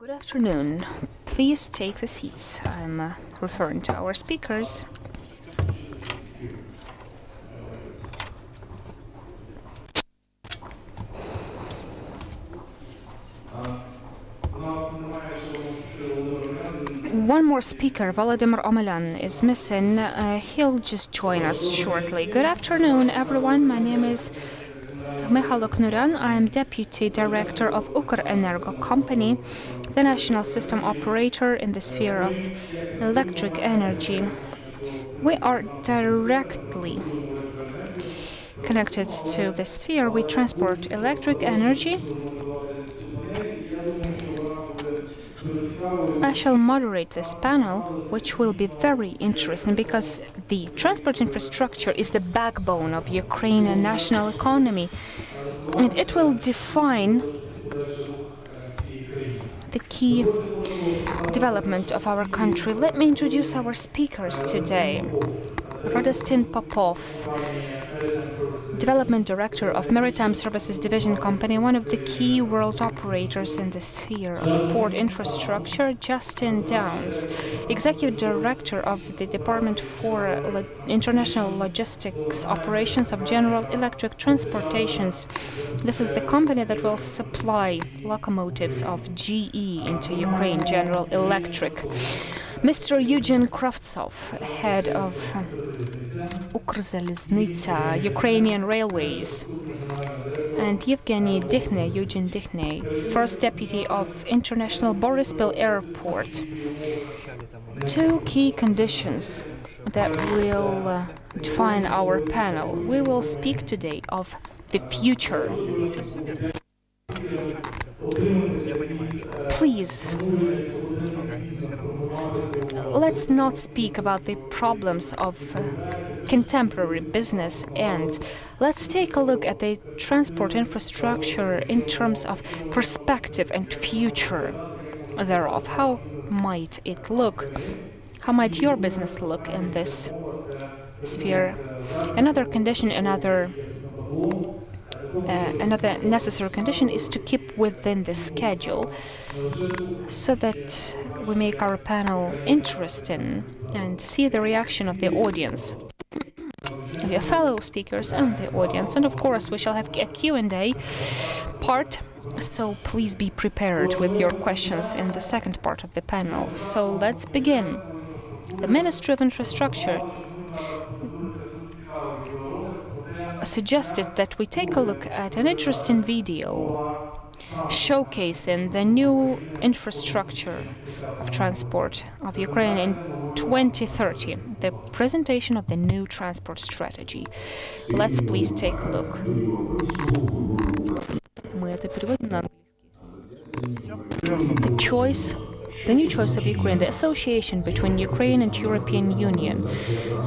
Good afternoon. Please take the seats. I'm referring to our speakers. One more speaker, Volodymyr Omelyan, is missing. He'll just join us shortly. Good afternoon, everyone. My name is Mykhailo Bno-Airiian. I am Deputy Director of Ukrenergo company, the national system operator in the sphere of electric energy. We are directly connected to the sphere. We transport electric energy. I shall moderate this panel, which will be very interesting because the transport infrastructure is the backbone of Ukrainian national economy, and it will define the key development of our country. Let me introduce our speakers today. Radostin Popov, Development Director of Maritime Services Division Company, one of the key world operators in the sphere of port infrastructure. Justin Downs, Executive Director of the Department for International Logistics Operations of General Electric Transportations. This is the company that will supply locomotives of GE into Ukraine, General Electric. Mr. Yevgen Kravtsov, head of Ukrzaliznytsia, Ukrainian Railways, and Yevhenii Dykhne, first deputy of International Boryspil Airport. Two key conditions that will define our panel. We will speak today of the future. Please, let's not speak about the problems of contemporary business, and let's take a look at the transport infrastructure in terms of perspective and future thereof. How might it look? How might your business look in this sphere? Another condition, another necessary condition is to keep within the schedule so that we make our panel interesting and see the reaction of the audience, the fellow speakers and the audience. And of course, we shall have a Q&A part, so please be prepared with your questions in the second part of the panel. So let's begin. The Ministry of Infrastructure suggested that we take a look at an interesting video showcasing the new infrastructure of transport of Ukraine in 2030, the presentation of the new transport strategy. Let's please take a look. The new choice of Ukraine, the association between Ukraine and European Union,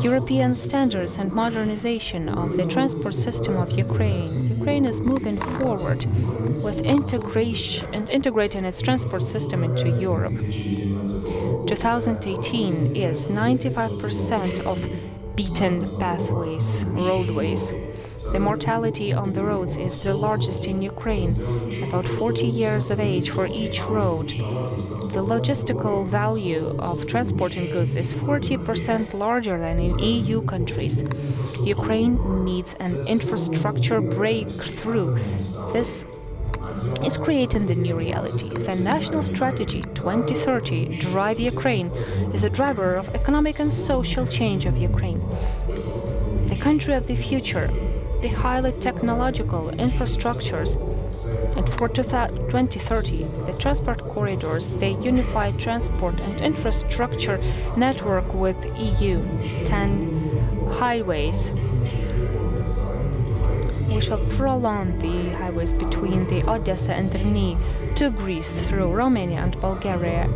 European standards and modernization of the transport system of Ukraine. Ukraine is moving forward with integration and integrating its transport system into Europe. 2018 is 95% of beaten pathways, roadways. The mortality on the roads is the largest in Ukraine, about 40 years of age for each road. The logistical value of transporting goods is 40% larger than in EU countries. Ukraine needs an infrastructure breakthrough. This is creating the new reality. The National Strategy 2030, Drive Ukraine, is a driver of economic and social change of Ukraine. The country of the future, the highly technological infrastructures, and for 2030, the transport corridors, the unified transport and infrastructure network with EU, 10 highways. We shall prolong the highways between the Odessa and Dykhne to Greece through Romania and Bulgaria.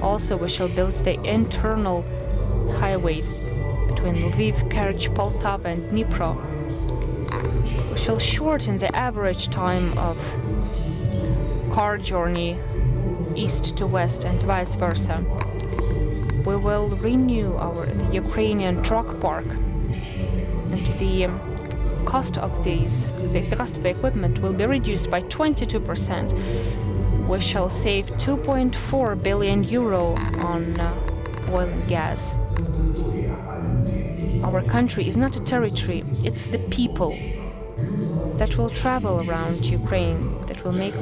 Also, we shall build the internal highways between Lviv, Kerch, Poltava and Dnipro. We shall shorten the average time of car journey east to west and vice versa. We will renew the Ukrainian truck park, and the cost of the equipment will be reduced by 22%. we shall save 2.4 billion euro on oil and gas. Our country is not a territory, it's the people that will travel around Ukraine, that will make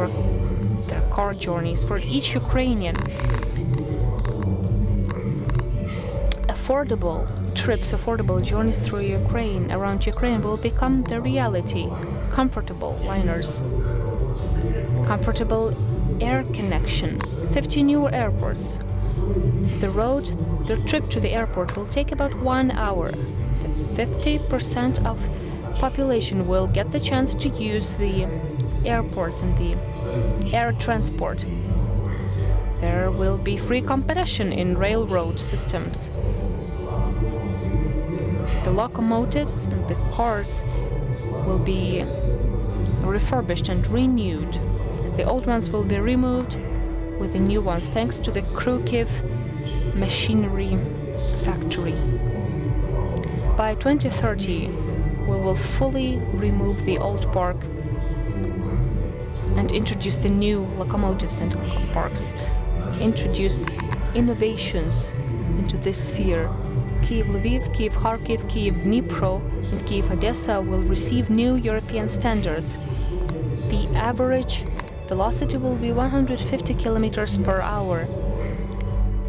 their car journeys. For each Ukrainian, affordable trips, affordable journeys through Ukraine, around Ukraine, will become the reality. Comfortable liners, comfortable air connection, 50 new airports. The trip to the airport will take about 1 hour. 50% of population will get the chance to use the airports and the air transport. There will be free competition in railroad systems. The locomotives and the cars will be refurbished and renewed. The old ones will be removed with the new ones, thanks to the KIEF machinery factory. By 2030, we will fully remove the old park and introduce the new locomotives and parks, introduce innovations into this sphere. Kyiv Lviv, Kyiv Kharkiv, Kyiv Dnipro, and Kyiv Odessa will receive new European standards. The average velocity will be 150 kilometers per hour.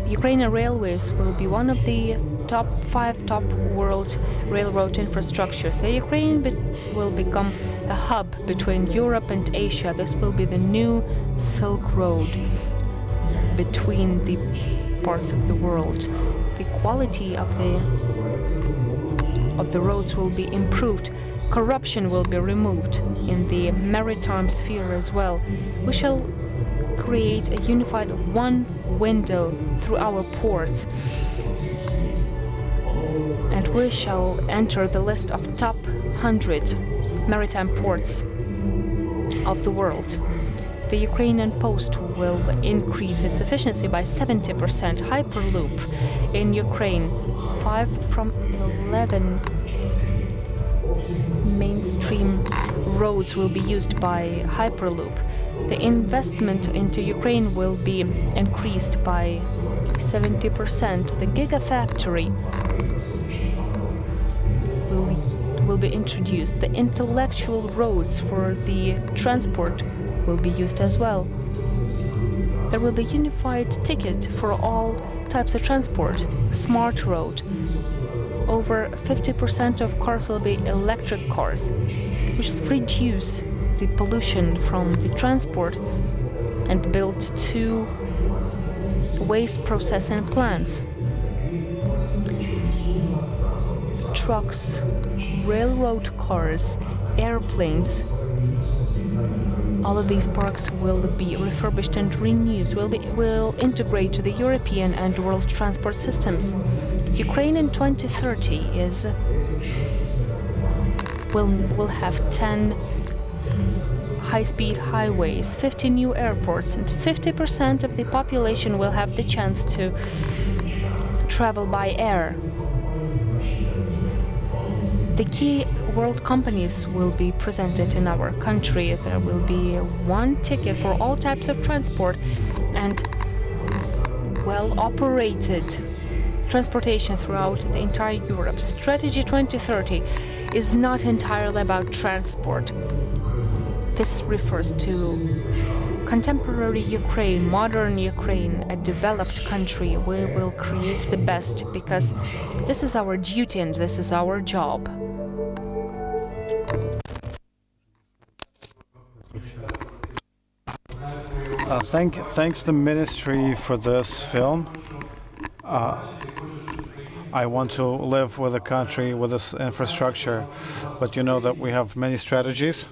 Ukrainian Railways will be one of the top 5 world railroad infrastructures. The Ukraine will become a hub between Europe and Asia. This will be the new Silk Road between the parts of the world. The quality of the roads will be improved. Corruption will be removed in the maritime sphere as well. We shall create a unified one window through our ports, and we shall enter the list of top 100 maritime ports of the world. The Ukrainian post will increase its efficiency by 70%. Hyperloop in Ukraine, 5 from 11 mainstream roads will be used by Hyperloop. The investment into Ukraine will be increased by 70%. The Gigafactory will be introduced. The intellectual roads for the transport will be used as well. There will be unified ticket for all types of transport. Smart road. Over 50% of cars will be electric cars, which will reduce the pollution from the transport and build 2 waste processing plants. Trucks, railroad cars, airplanes, all of these parks will be refurbished and renewed, will integrate to the European and world transport systems. Ukraine in 2030 will have 10 high-speed highways, 50 new airports, and 50% of the population will have the chance to travel by air. The key world companies will be presented in our country. There will be 1 ticket for all types of transport and well-operated transportation throughout the entire Europe. Strategy 2030 is not entirely about transport. This refers to contemporary Ukraine, modern Ukraine, a developed country. We will create the best because this is our duty and this is our job. Thanks to Ministry for this film. I want to live with a country with this infrastructure, but you know that we have many strategies.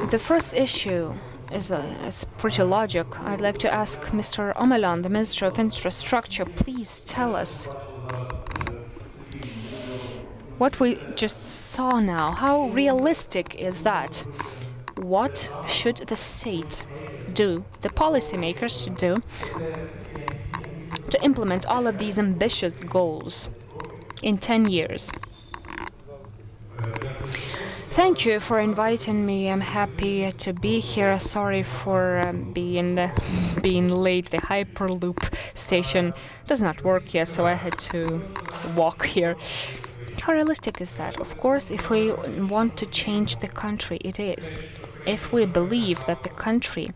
The first issue is pretty logic. I'd like to ask Mr. Omelyan, the Minister of Infrastructure, please tell us what we just saw now. How realistic is that? What should the state do, the policymakers should do, to implement all of these ambitious goals in 10 years? Thank you for inviting me. I'm happy to be here. Sorry for being late. The Hyperloop station does not work yet, so I had to walk here. How realistic is that? Of course, if we want to change the country, it is. If we believe that the country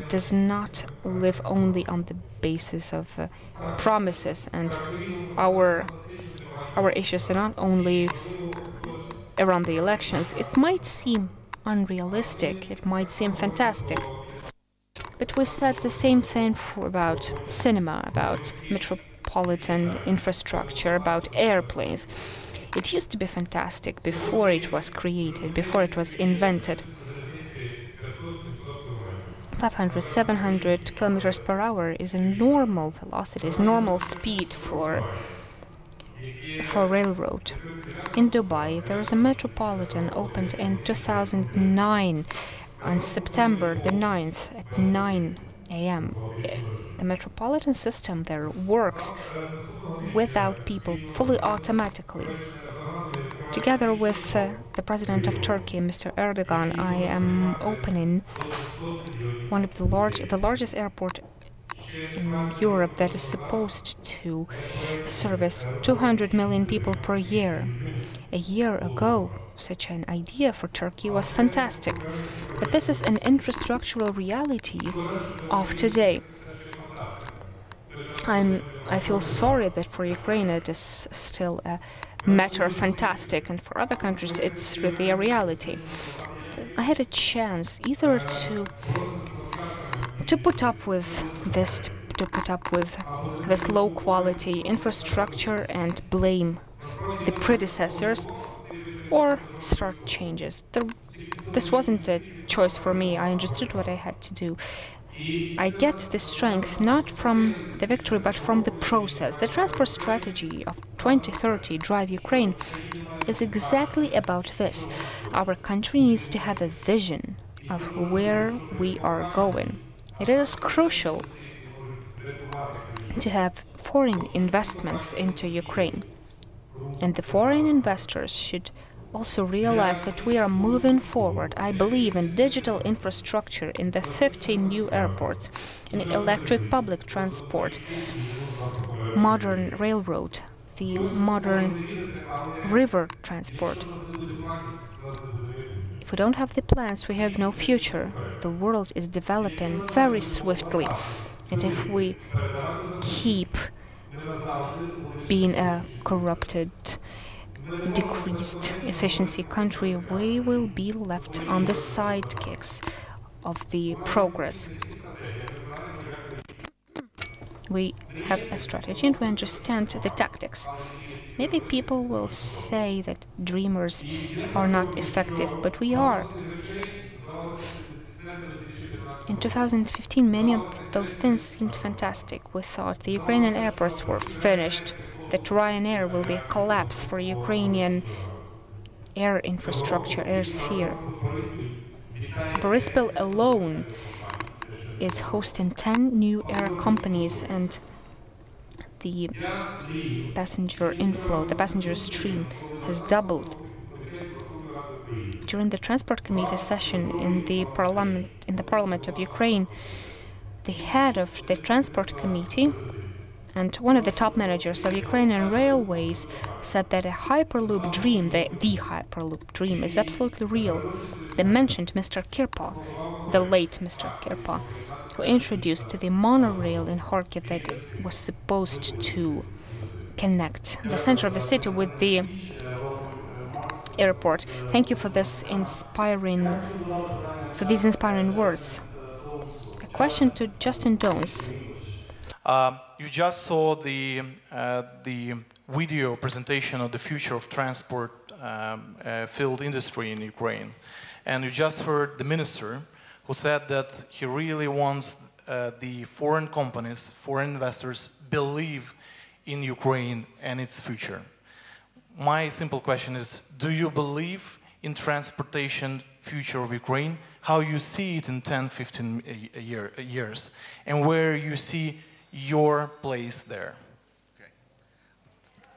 does not live only on the basis of promises, and our issues are not only around the elections, it might seem unrealistic, it might seem fantastic. But we said the same thing about cinema, about metropolitan infrastructure, about airplanes. It used to be fantastic before it was created, before it was invented. 500, 700 kilometers per hour is a normal velocity, is normal speed for railroad. In Dubai, there is a metropolitan opened in 2009 on September the 9th at 9 a.m. The metropolitan system there works without people, fully automatically. Together with the president of Turkey, Mr. Erdogan, I am opening one of the largest airport in Europe that is supposed to service 200 million people per year. A year ago, such an idea for Turkey was fantastic. But this is an infrastructural reality of today. I feel sorry that for Ukraine it is still a matter of fantastic, and for other countries it's really a reality. I had a chance either to put up with this low quality infrastructure and blame the predecessors, or start changes. This wasn't a choice for me. I understood what I had to do. I get the strength not from the victory, but from the process. The transport strategy of 2030 Drive Ukraine is exactly about this. Our country needs to have a vision of where we are going. It is crucial to have foreign investments into Ukraine. And the foreign investors should also realize that we are moving forward. I believe in digital infrastructure, in the 15 new airports, in electric public transport, modern railroad, the modern river transport. If we don't have the plans, we have no future. The world is developing very swiftly. And if we keep being a corrupted, decreased efficiency country, we will be left on the sidekicks of the progress. We have a strategy and we understand the tactics. Maybe people will say that dreamers are not effective, but we are. In 2015, many of those things seemed fantastic. We thought the Ukrainian airports were finished, that Ryanair will be a collapse for Ukrainian air infrastructure, air sphere. Boryspil alone is hosting 10 new air companies, and the passenger inflow, the passenger stream, has doubled. During the Transport Committee session in the Parliament of Ukraine, the head of the Transport Committee and one of the top managers of Ukrainian Railways said that a Hyperloop dream, the Hyperloop dream, is absolutely real. They mentioned Mr. Kirpa, the late Mr. Kirpa, who introduced the monorail in Kharkiv that was supposed to connect the center of the city with the airport. Thank you for these inspiring words. A question to Justin Dons. You just saw the video presentation of the future of transport field industry in Ukraine, and you just heard the minister who said that he really wants the foreign companies, foreign investors believe in Ukraine and its future. My simple question is, do you believe in transportation future of Ukraine, how you see it in 10, 15 years, and where you see your place there? Okay.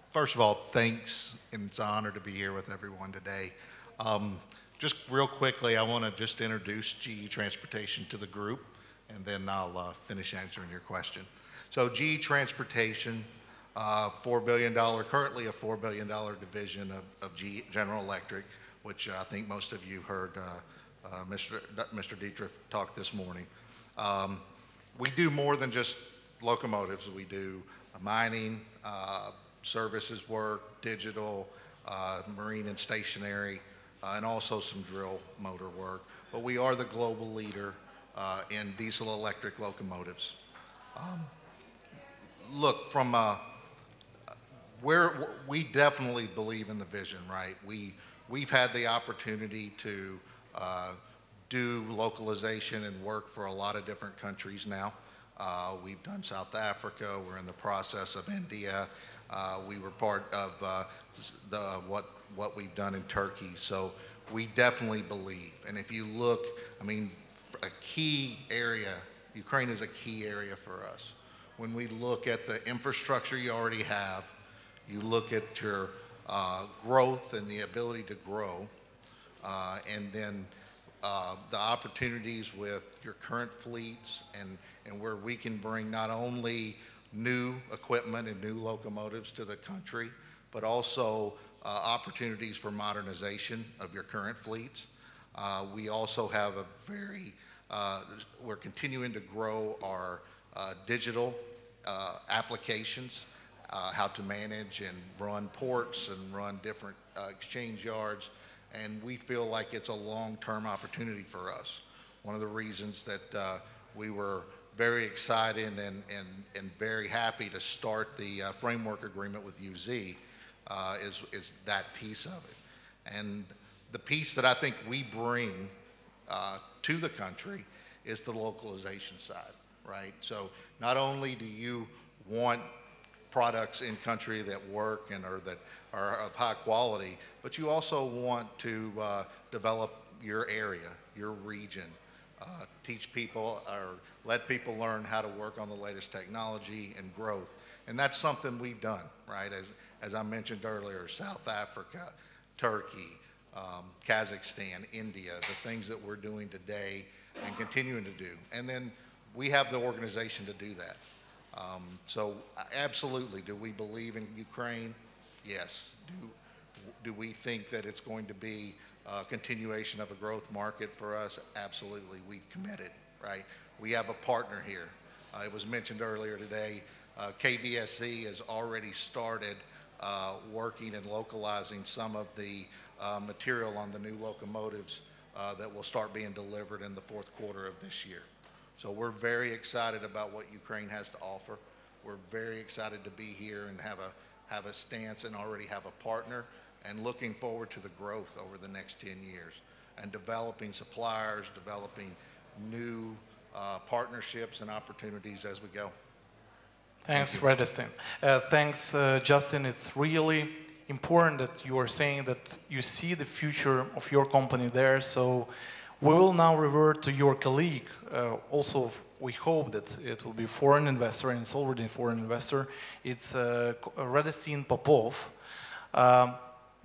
First of all, thanks, and it's an honor to be here with everyone today. Just real quickly, I want to just introduce GE Transportation to the group, and then I'll finish answering your question. So GE Transportation, $4 billion, currently a $4 billion division of GE, General Electric, which I think most of you heard Mr. Dietrich talk this morning. We do more than just locomotives. We do mining, services work, digital, marine and stationary, and also some drill motor work. But we are the global leader in diesel electric locomotives. Look, from where we definitely believe in the vision, right? We've had the opportunity to do localization and work for a lot of different countries now. We've done South Africa. We're in the process of India. We were part of what we've done in Turkey. So we definitely believe. And if you look, I mean, a key area, Ukraine is a key area for us. When we look at the infrastructure you already have, you look at your growth and the ability to grow, and then the opportunities with your current fleets and where we can bring not only new equipment and new locomotives to the country, but also opportunities for modernization of your current fleets. We also have a we're continuing to grow our digital applications, how to manage and run ports and run different exchange yards, and we feel like it's a long-term opportunity for us. One of the reasons that we were very excited and very happy to start the framework agreement with UZ is that piece of it. And the piece that I think we bring to the country is the localization side, right? So not only do you want products in country that work and that are of high quality, but you also want to develop your area, your region, teach people or let people learn how to work on the latest technology and growth. And that's something we've done, right? As I mentioned earlier, South Africa, Turkey, Kazakhstan, India, the things that we're doing today and continuing to do. And then we have the organization to do that. So absolutely, do we believe in Ukraine? Yes. Do we think that it's going to be a continuation of a growth market for us? Absolutely, we've committed, right? We have a partner here. It was mentioned earlier today, KVSE has already started working and localizing some of the material on the new locomotives that will start being delivered in the fourth quarter of this year. So we're very excited about what Ukraine has to offer. We're very excited to be here and have a stance and already have a partner, and looking forward to the growth over the next 10 years and developing suppliers, developing new partnerships and opportunities as we go. Thanks, Radostin. Thanks, Justin. It's really important that you are saying that you see the future of your company there. So we will now revert to your colleague. Also, we hope that it will be a foreign investor, and it's already a foreign investor. It's Radostin Popov.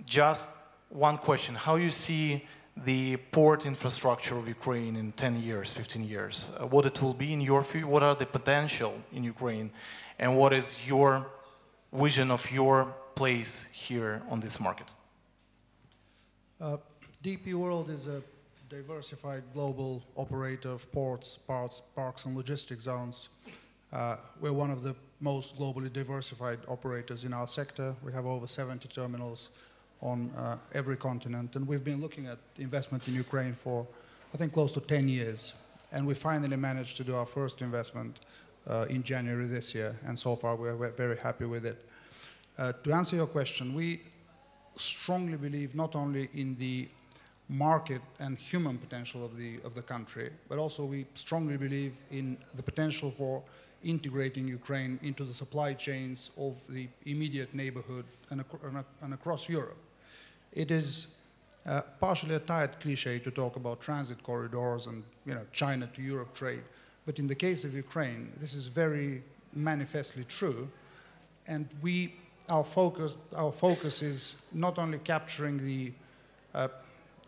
Just one question. How you see the port infrastructure of Ukraine in 10 years, 15 years? What it will be in your view? What are the potential in Ukraine? And what is your vision of your place here on this market? DP World is a diversified global operator of ports, parks and logistics zones. We're one of the most globally diversified operators in our sector. We have over 70 terminals on every continent, and we've been looking at investment in Ukraine for, I think, close to 10 years. And we finally managed to do our first investment in January this year, and so far we're very happy with it. To answer your question, we strongly believe not only in the market and human potential of the country, but also we strongly believe in the potential for integrating Ukraine into the supply chains of the immediate neighborhood and across Europe. It is partially a tired cliche to talk about transit corridors and China to Europe trade, but in the case of Ukraine, this is very manifestly true, and we our focus is not only capturing the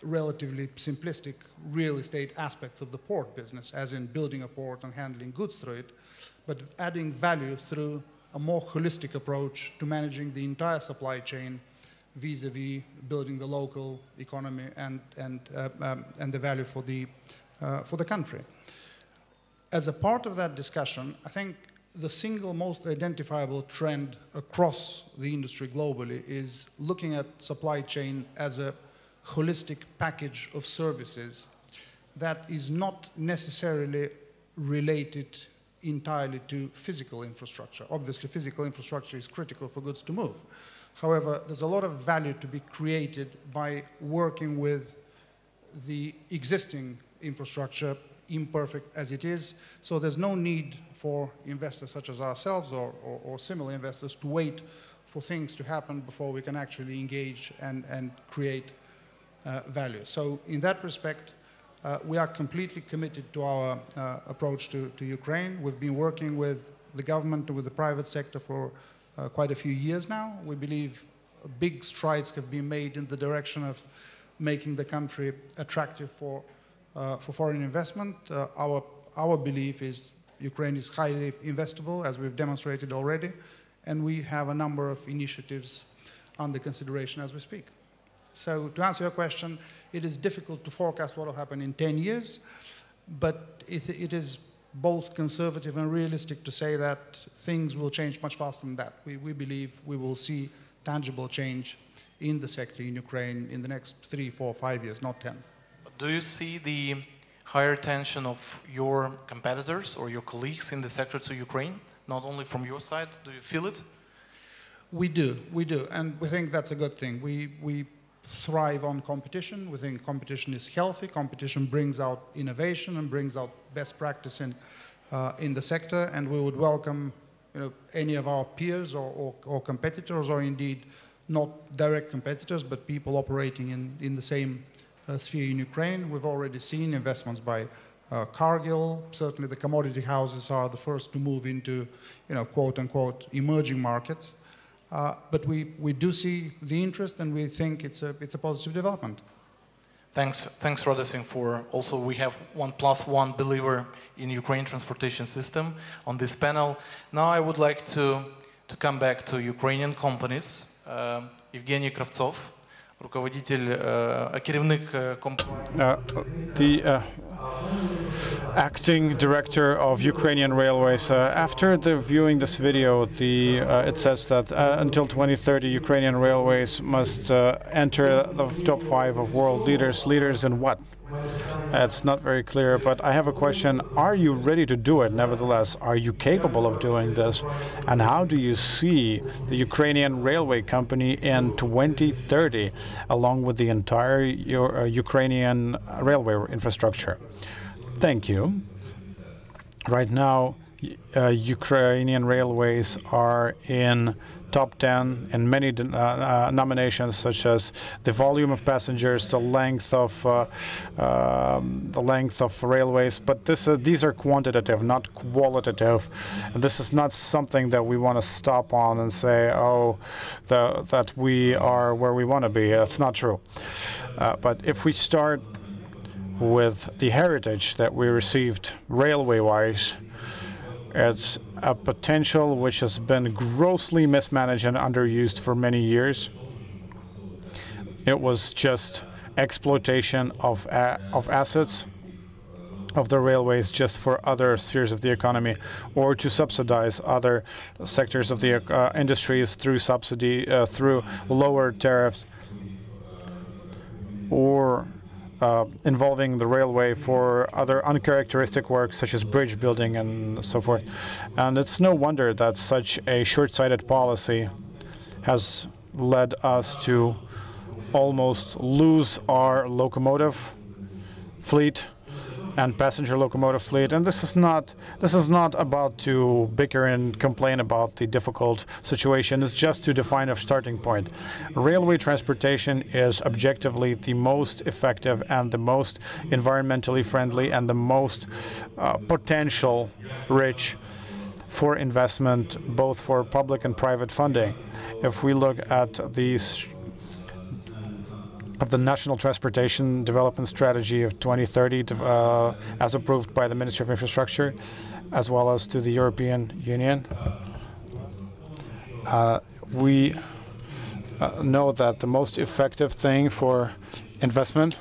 relatively simplistic real estate aspects of the port business, as in building a port and handling goods through it, but adding value through a more holistic approach to managing the entire supply chain vis-a-vis building the local economy and the value for the country. As a part of that discussion, I think the single most identifiable trend across the industry globally is looking at supply chain as a holistic package of services that is not necessarily related entirely to physical infrastructure. Obviously, physical infrastructure is critical for goods to move. However, there's a lot of value to be created by working with the existing infrastructure, imperfect as it is. So there's no need for investors such as ourselves or similar investors to wait for things to happen before we can actually engage and create value. So in that respect, we are completely committed to our approach to Ukraine. We've been working with the government and with the private sector for quite a few years now. We believe big strides have been made in the direction of making the country attractive for foreign investment. Our belief is Ukraine is highly investable, as we've demonstrated already, and we have a number of initiatives under consideration as we speak. So to answer your question, it is difficult to forecast what will happen in 10 years, but it is both conservative and realistic to say that things will change much faster than that. We believe we will see tangible change in the sector in Ukraine in the next 3, 4, 5 years, not 10. Do you see the higher attention of your competitors or your colleagues in the sector to Ukraine, not only from your side? Do you feel it? We do, and we think that's a good thing. We thrive on competition. We think competition is healthy. Competition brings out innovation and brings out best practice in the sector, and we would welcome any of our peers or competitors, or indeed not direct competitors, but people operating in the same sphere in Ukraine. We've already seen investments by Cargill. Certainly the commodity houses are the first to move into, quote-unquote, emerging markets. But we do see the interest, and we think it's a positive development. Thanks, Radostin, for also we have 1+1 believer in Ukraine transportation system on this panel. Now I would like to come back to Ukrainian companies. Yevhenii Kravtsov, керівник компанії. The acting director of Ukrainian Railways. After viewing this video, it says that until 2030, Ukrainian Railways must enter the top 5 of world leaders. Leaders in what? It's not very clear, but I have a question. Are you ready to do it nevertheless? Are you capable of doing this? And how do you see the Ukrainian railway company in 2030, along with the entire Ukrainian railway infrastructure? Thank you. Right now, Ukrainian Railways are in top 10 in many nominations, such as the volume of passengers, the length of railways. But these are quantitative, not qualitative. And this is not something that we want to stop on and say, oh, that we are where we want to be. That's not true. But if we start with the heritage that we received railway-wise, it's a potential which has been grossly mismanaged and underused for many years. It was just exploitation of assets of the railways just for other spheres of the economy, or to subsidize other sectors of the industries through subsidy, through lower tariffs, or involving the railway for other uncharacteristic works such as bridge building and so forth. And it's no wonder that such a short-sighted policy has led us to almost lose our locomotive fleet and passenger locomotive fleet. And this is not about to bicker and complain about the difficult situation. It's just to define a starting point. Railway transportation is objectively the most effective and the most environmentally friendly and the most potential rich for investment, both for public and private funding. If we look at the National Transportation Development Strategy of 2030, as approved by the Ministry of Infrastructure, as well as to the European Union, we know that the most effective thing for investment,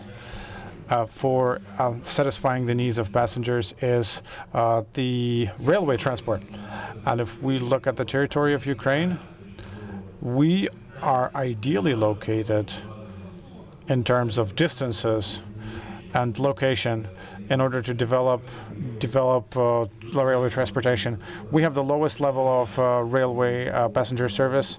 for satisfying the needs of passengers, is the railway transport. And if we look at the territory of Ukraine, we are ideally located in terms of distances and location in order to develop railway transportation. We have the lowest level of railway passenger service,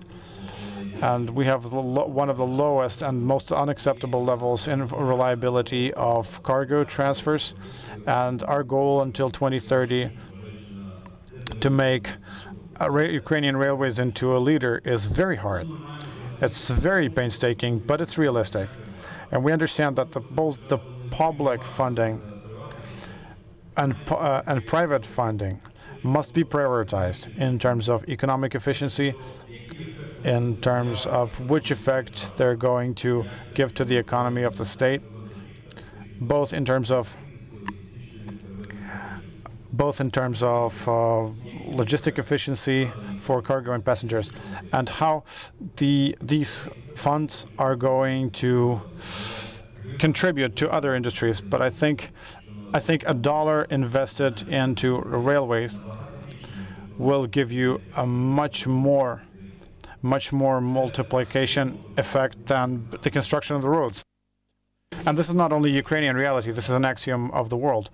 and we have one of the lowest and most unacceptable levels in reliability of cargo transfers. And our goal until 2030 to make Ukrainian Railways into a leader is very hard. It's very painstaking, but it's realistic. And we understand that both the public funding and private funding must be prioritized in terms of economic efficiency, in terms of which effect they're going to give to the economy of the state, both in terms of logistic efficiency for cargo and passengers, and how these funds are going to contribute to other industries. But I think $1 invested into railways will give you a much more multiplication effect than the construction of the roads. And this is not only Ukrainian reality, this is an axiom of the world.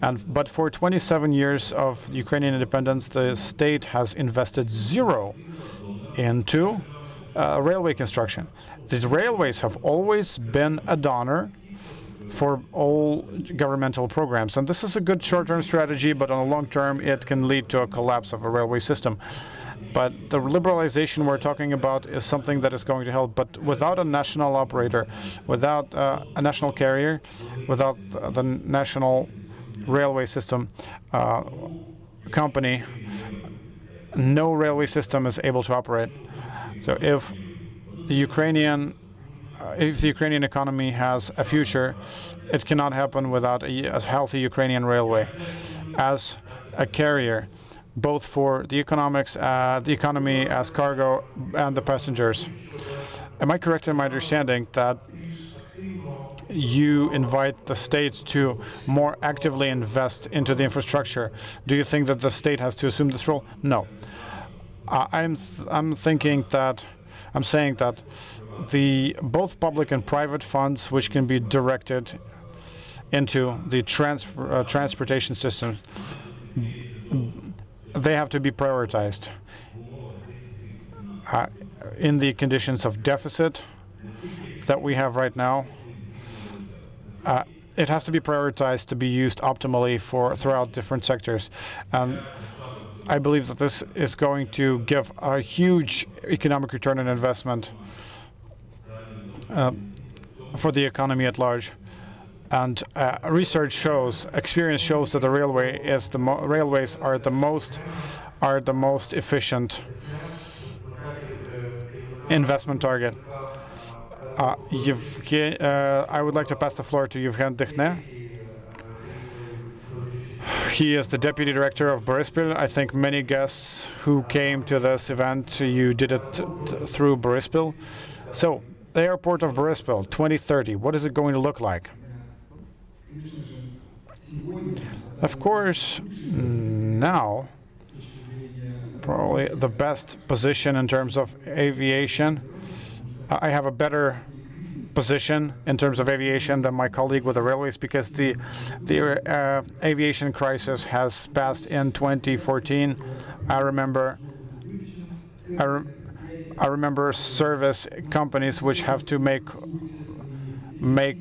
But for 27 years of Ukrainian independence, the state has invested zero into railway construction. The railways have always been a donor for all governmental programs. And this is a good short-term strategy, but on the long term, it can lead to a collapse of a railway system. But the liberalization we're talking about is something that is going to help. But without a national operator, without a national carrier, without the national railway system company, no railway system is able to operate. So if the Ukrainian economy has a future, it cannot happen without a healthy Ukrainian railway as a carrier, both for the economy as cargo and the passengers. Am I correct in my understanding that you invite the state to more actively invest into the infrastructure? Do you think that the state has to assume this role? No. I'm saying that both public and private funds, which can be directed into the transportation system, they have to be prioritized. In the conditions of deficit that we have right now, it has to be prioritized to be used optimally throughout different sectors. I believe that this is going to give a huge economic return on investment for the economy at large. And research shows, experience shows that the railways are the most efficient investment target. I would like to pass the floor to Yevgen Dykhne. He is the deputy director of Boryspil. I think many guests who came to this event, you did it through Boryspil. So, the airport of Boryspil, 2030, what is it going to look like? Of course, now, probably the best position in terms of aviation. I have a better position in terms of aviation than my colleague with the railways, because the aviation crisis has passed in 2014. I remember service companies which have to make an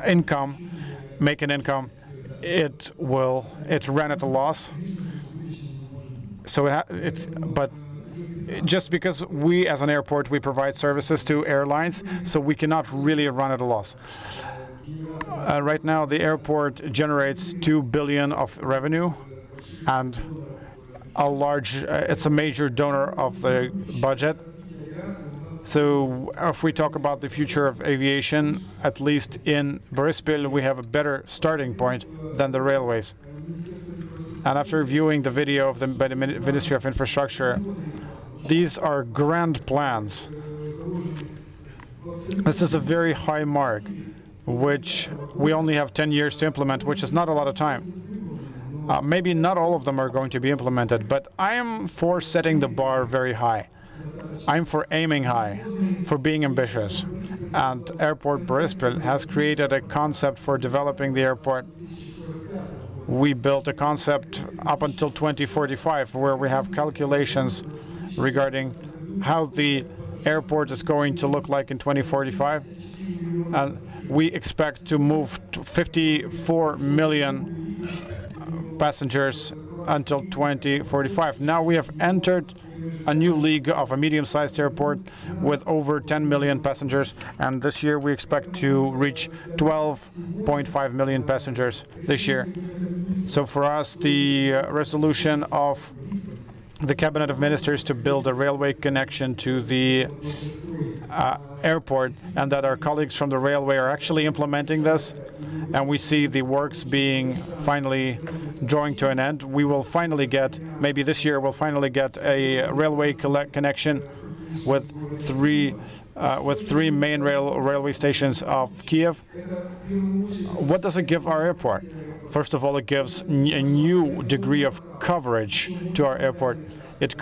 income. It ran at a loss. So but just because we, as an airport, we provide services to airlines, so we cannot really run at a loss. Right now, the airport generates 2 billion of revenue, and it's a major donor of the budget. So if we talk about the future of aviation, at least in Boryspil, we have a better starting point than the railways. And after viewing the video by the Ministry of Infrastructure, these are grand plans. This is a very high mark, which we only have 10 years to implement, which is not a lot of time. Maybe not all of them are going to be implemented, but I am for setting the bar very high. I'm for aiming high, for being ambitious. And Airport Boryspil has created a concept for developing the airport. We built a concept up until 2045, where we have calculations regarding how the airport is going to look like in 2045. And we expect to move to 54 million passengers until 2045. Now we have entered a new league of a medium-sized airport with over 10 million passengers, and this year we expect to reach 12.5 million passengers this year. So for us, the resolution of the Cabinet of Ministers to build a railway connection to the airport, and that our colleagues from the railway are actually implementing this, and we see the works being finally drawing to an end. We will finally get, maybe this year, we'll finally get a railway connection with three main railway stations of KIEF. What does it give our airport? First of all, it gives a new degree of coverage to our airport. It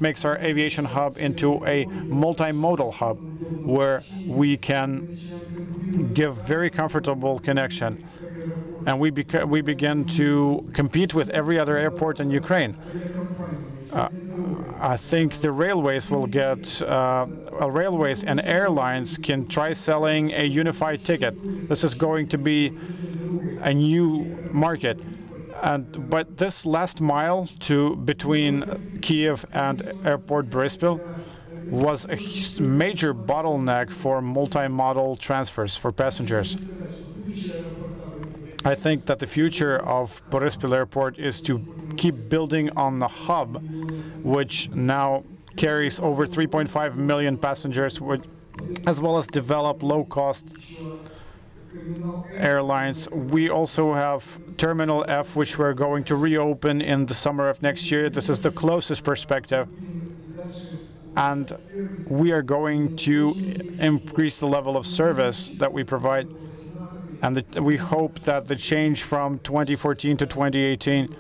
makes our aviation hub into a multimodal hub where we can give very comfortable connection, and we begin to compete with every other airport in Ukraine. I think the railways will get railways and airlines can try selling a unified ticket. This is going to be a new market. But this last mile between KIEF and Airport Boryspil was a major bottleneck for multimodal transfers for passengers. I think that the future of Boryspil Airport is to keep building on the hub, which now carries over 3.5 million passengers, as well as develop low-cost airlines. We also have Terminal F, which we're going to reopen in the summer of next year. This is the closest perspective. And we are going to increase the level of service that we provide. And we hope that the change from 2014 to 2018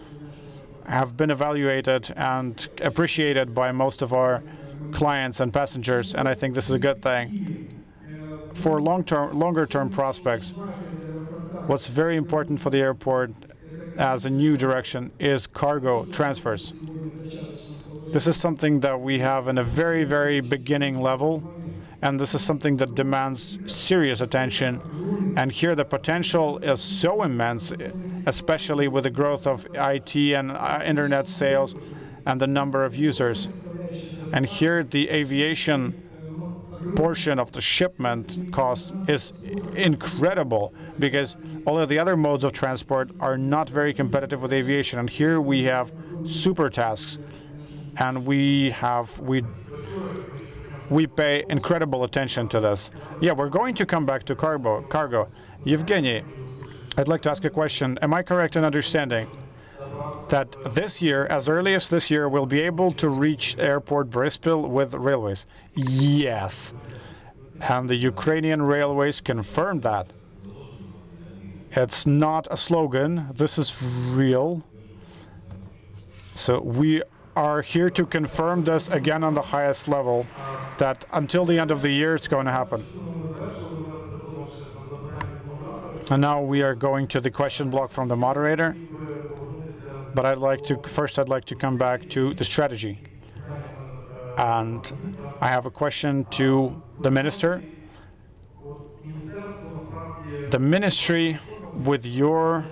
have been evaluated and appreciated by most of our clients and passengers. And I think this is a good thing. For longer-term prospects, what's very important for the airport as a new direction is cargo transfers. This is something that we have in a very, very beginning level, and this is something that demands serious attention. And here the potential is so immense, especially with the growth of IT and internet sales and the number of users. And here the aviation portion of the shipment cost is incredible, because all of the other modes of transport are not very competitive with aviation. And here we have super tasks, and we pay incredible attention to this. Yeah, we're going to come back to cargo. Yevhenii, I'd like to ask a question. Am I correct in understanding that this year, as early as this year, we'll be able to reach Airport Boryspil with railways? Yes. And the Ukrainian Railways confirmed that. It's not a slogan. This is real. So we are here to confirm this again on the highest level, that until the end of the year it's going to happen. And now we are going to the question block from the moderator. But I'd like to come back to the strategy. And I have a question to the minister. The ministry, with you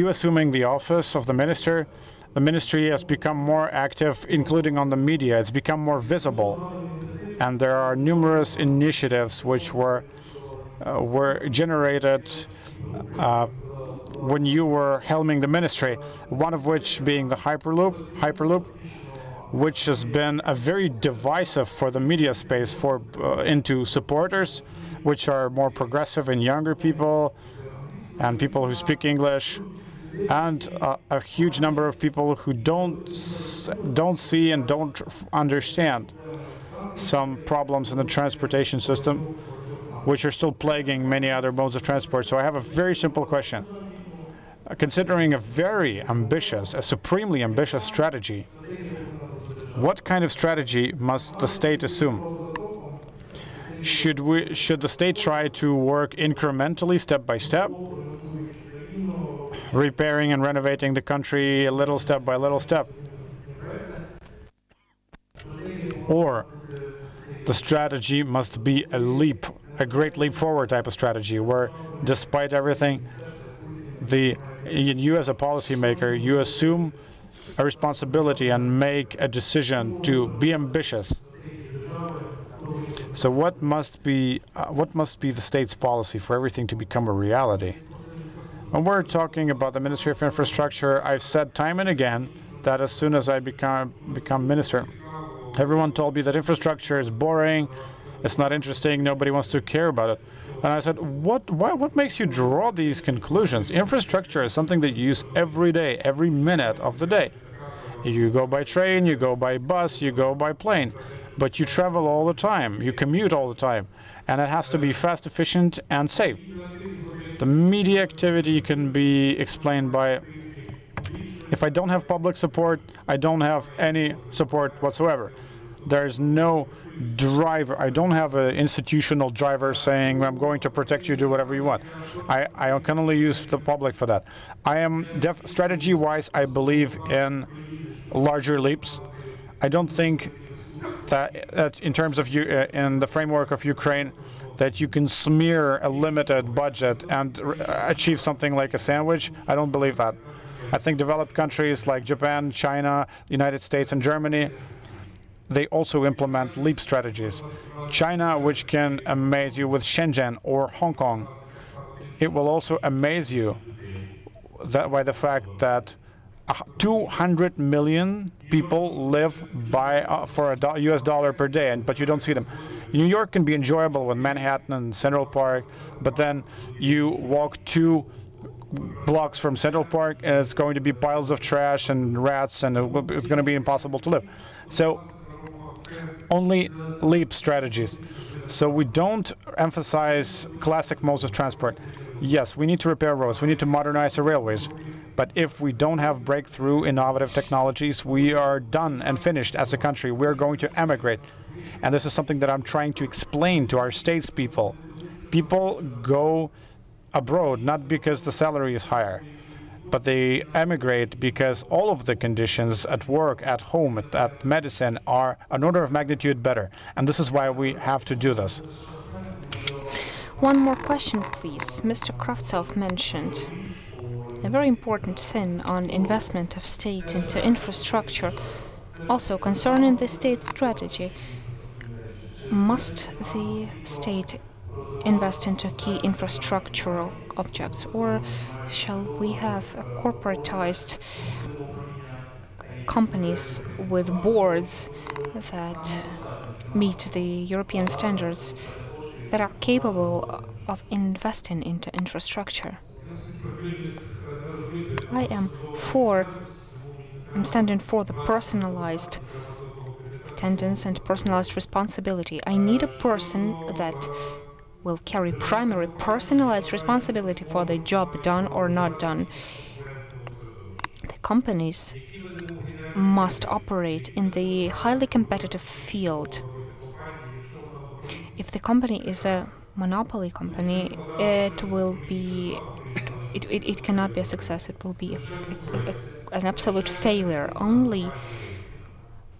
assuming the office of the minister, the ministry has become more active, including on the media. It's become more visible. And there are numerous initiatives which were generated when you were helming the ministry, one of which being the Hyperloop, which has been a very divisive for the media space into supporters, which are more progressive and younger people, and people who speak English, and a huge number of people who don't see and don't understand some problems in the transportation system, which are still plaguing many other modes of transport. So I have a very simple question. Considering a very ambitious, a supremely ambitious strategy, what kind of strategy must the state assume? Should the state try to work incrementally, step by step, repairing and renovating the country a little step by little step? Or the strategy must be a great leap forward type of strategy, where despite everything, you as a policymaker, you assume a responsibility and make a decision to be ambitious. So what must be the state's policy for everything to become a reality? When we're talking about the Ministry of Infrastructure, I've said time and again that as soon as I become minister, everyone told me that infrastructure is boring, it's not interesting, nobody wants to care about it. And I said, what makes you draw these conclusions? Infrastructure is something that you use every day, every minute of the day. You go by train, you go by bus, you go by plane, but you travel all the time, you commute all the time, and it has to be fast, efficient, and safe. The media activity can be explained by, if I don't have public support, I don't have any support whatsoever. There's no driver. I don't have an institutional driver saying, I'm going to protect you, do whatever you want. I can only use the public for that. Strategy-wise, I believe in larger leaps. I don't think that in terms of in the framework of Ukraine, that you can smear a limited budget and achieve something like a sandwich. I don't believe that. I think developed countries like Japan, China, United States, and Germany, they also implement leap strategies. China, which can amaze you with Shenzhen or Hong Kong, it will also amaze you by the fact that 200 million people live for a US dollar per day, but you don't see them. New York can be enjoyable with Manhattan and Central Park, but then you walk 2 blocks from Central Park and it's going to be piles of trash and rats, and it's going to be impossible to live. So only leap strategies. So we don't emphasize classic modes of transport. Yes, we need to repair roads, we need to modernize the railways, but if we don't have breakthrough innovative technologies, we are done and finished as a country. We're going to emigrate. And this is something that I'm trying to explain to our statespeople. People go abroad not because the salary is higher, but they emigrate because all of the conditions at work, at home, at medicine are an order of magnitude better. And this is why we have to do this. One more question, please. Mr. Kravtsov mentioned a very important thing on investment of state into infrastructure. Also, concerning the state strategy, must the state invest into key infrastructural objects, or shall we have corporatized companies with boards that meet the European standards that are capable of investing into infrastructure? I'm standing for the personalized attendance and personalized responsibility. I need a person that will carry primary personalized responsibility for the job done or not done. The companies must operate in the highly competitive field. If the company is a monopoly company, it cannot be a success. It will be an absolute failure. Only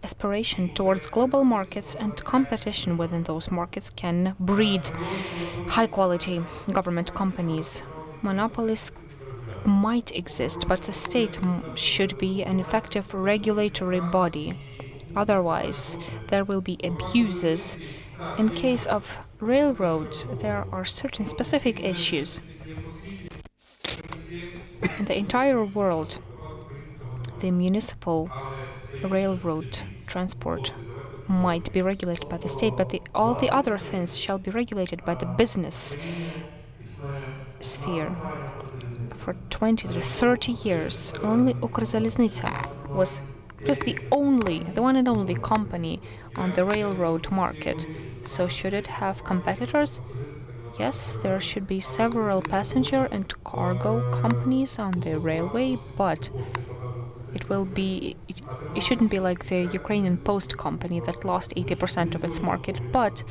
aspiration towards global markets and competition within those markets can breed high-quality government companies. Monopolies might exist, but the state should be an effective regulatory body. Otherwise, there will be abuses. In case of railroads, there are certain specific issues. In the entire world, the municipal railroad transport might be regulated by the state, but all the other things shall be regulated by the business sphere. For 20 to 30 years, only Ukrzaliznytsia was just the one and only company on the railroad market. So should it have competitors? Yes, there should be several passenger and cargo companies on the railway, but it shouldn't be like the Ukrainian Post company that lost 80% of its market, but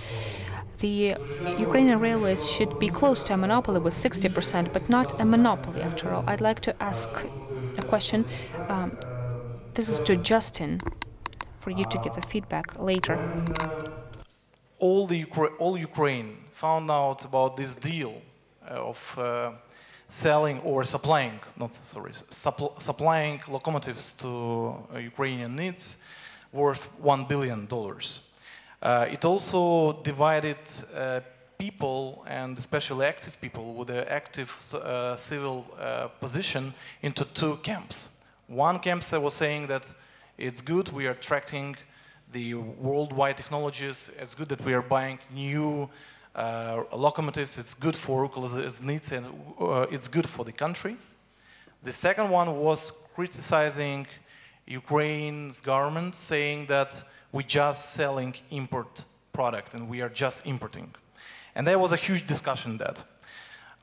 the Ukrainian Railways should be close to a monopoly with 60%, but not a monopoly after all. I'd like to ask a question. This is to Justin, for you to give the feedback later. All Ukraine found out about this deal of selling or supplying, supplying locomotives to Ukrainian needs worth $1 billion. It also divided people, and especially active people with an active civil position, into two camps. One camp was saying that it's good, we are attracting the worldwide technologies, it's good that we are buying new locomotives, it's good for Ukrzaliznytsia, and it's good for the country. The second one was criticizing Ukraine's government, saying that we're just selling import product and we are just importing. And there was a huge discussion that.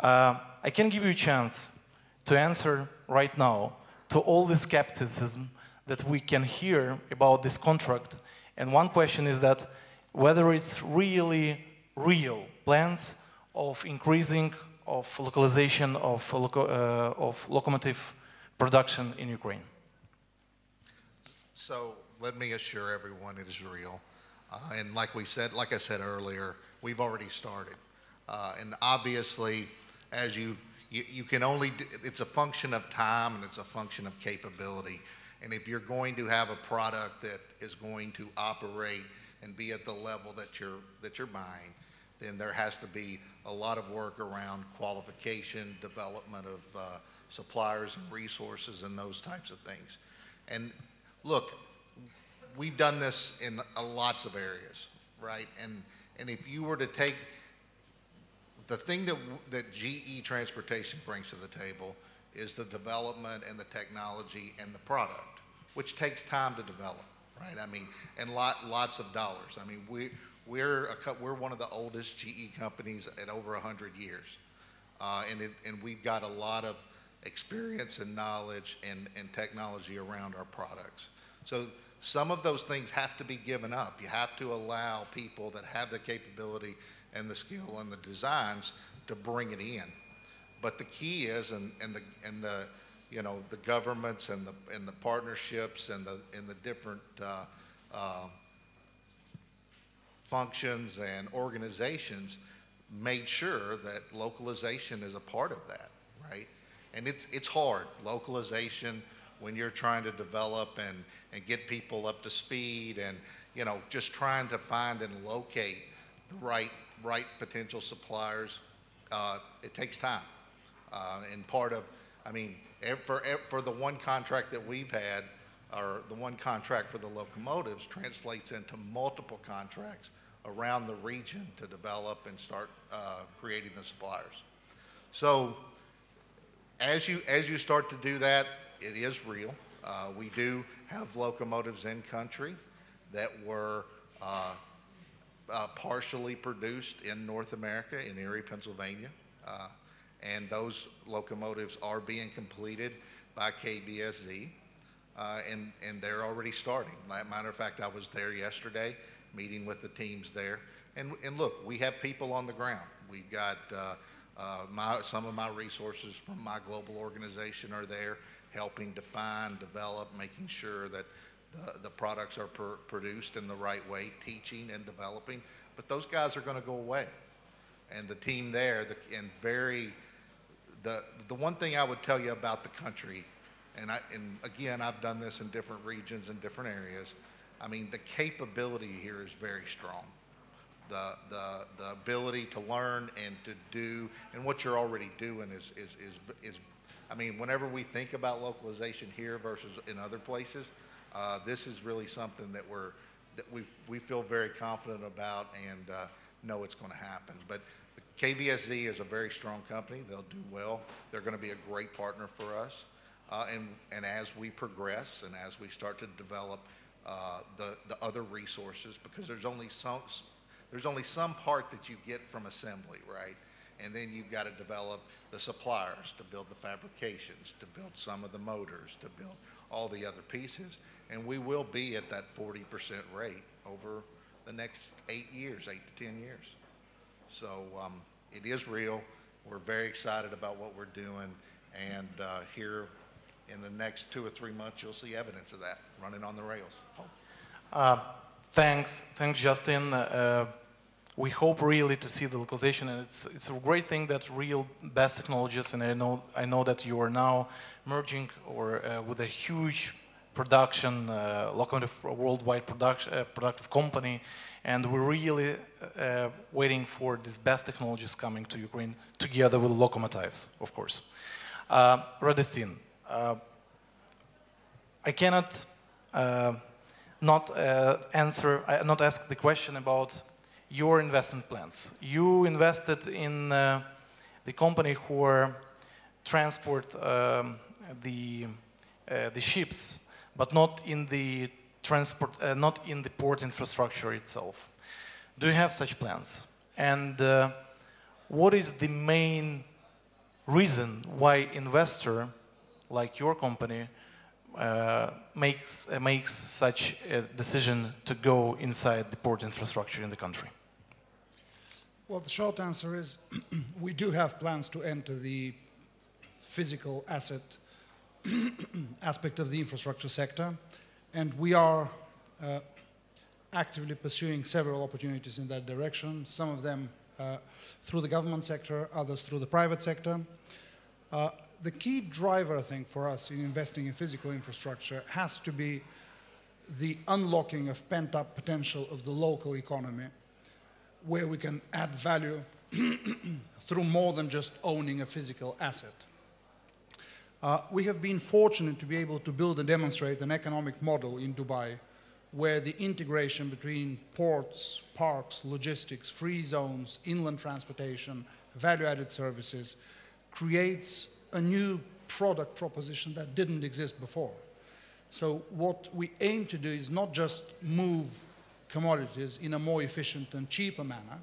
I can give you a chance to answer right now to all the skepticism that we can hear about this contract. And one question is that whether it's really real plans of increasing of localization of locomotive production in Ukraine. So let me assure everyone it is real. And like I said earlier, we've already started. And obviously, as you can only, it's a function of time and it's a function of capability. And if you're going to have a product that is going to operate and be at the level that you're buying, then there has to be a lot of work around qualification, development of suppliers and resources and those types of things. And look, we've done this in lots of areas, right? And if you were to take the thing that GE Transportation brings to the table is the development and the technology and the product, which takes time to develop, right? I mean, and lots of dollars. I mean, we're one of the oldest GE companies at over 100 years, and we've got a lot of experience and knowledge and technology around our products. So some of those things have to be given up. You have to allow people that have the capability and the skill and the designs to bring it in. But the key is, and the you know, the governments and the partnerships and the different functions and organizations made sure that localization is a part of that, right? And it's hard, localization, when you're trying to develop and get people up to speed and, you know, just trying to find and locate the right potential suppliers. It takes time. And part of, I mean, for the one contract that we've had, or the one contract for the locomotives translates into multiple contracts around the region to develop and start creating the suppliers. So as you start to do that, it is real. We do have locomotives in country that were partially produced in North America, in Erie, Pennsylvania. And those locomotives are being completed by KVSZ, and they're already starting. Matter of fact, I was there yesterday, meeting with the teams there. And look, we have people on the ground. We've got some of my resources from my global organization are there, helping define, develop, making sure that the products are produced in the right way, teaching and developing. But those guys are going to go away. And the team there, the one thing I would tell you about the country, and again, I've done this in different regions and different areas. I mean, the capability here is very strong. The ability to learn and to do, and what you're already doing is I mean, whenever we think about localization here versus in other places, this is really something that we feel very confident about and know it's going to happen. But KVSZ is a very strong company. They'll do well. They're going to be a great partner for us. And as we progress and as we start to develop the other resources, because there's only some part that you get from assembly, right? And then you've got to develop the suppliers to build the fabrications, to build some of the motors, to build all the other pieces. And we will be at that 40% rate over the next 8 years, 8 to 10 years. So it is real. We're very excited about what we're doing. And here in the next 2 or 3 months, you'll see evidence of that running on the rails. Thanks, Justin. We hope really to see the localization, and it's a great thing that real best technologists, and I know that you are now merging with a huge production, locomotive worldwide productive company, and we're really waiting for these best technologies coming to Ukraine together with locomotives, of course. Radostin, I cannot not ask the question about your investment plans. You invested in the company who transport the ships, but not in the not in the port infrastructure itself. Do you have such plans? And what is the main reason why investor like your company makes such a decision to go inside the port infrastructure in the country? Well, the short answer is we do have plans to enter the physical asset aspect of the infrastructure sector, and we are actively pursuing several opportunities in that direction, some of them through the government sector, others through the private sector. The key driver, I think, for us in investing in physical infrastructure has to be the unlocking of pent-up potential of the local economy, where we can add value through more than just owning a physical asset. We have been fortunate to be able to build and demonstrate an economic model in Dubai where the integration between ports, parks, logistics, free zones, inland transportation, value-added services creates a new product proposition that didn't exist before. So what we aim to do is not just move commodities in a more efficient and cheaper manner,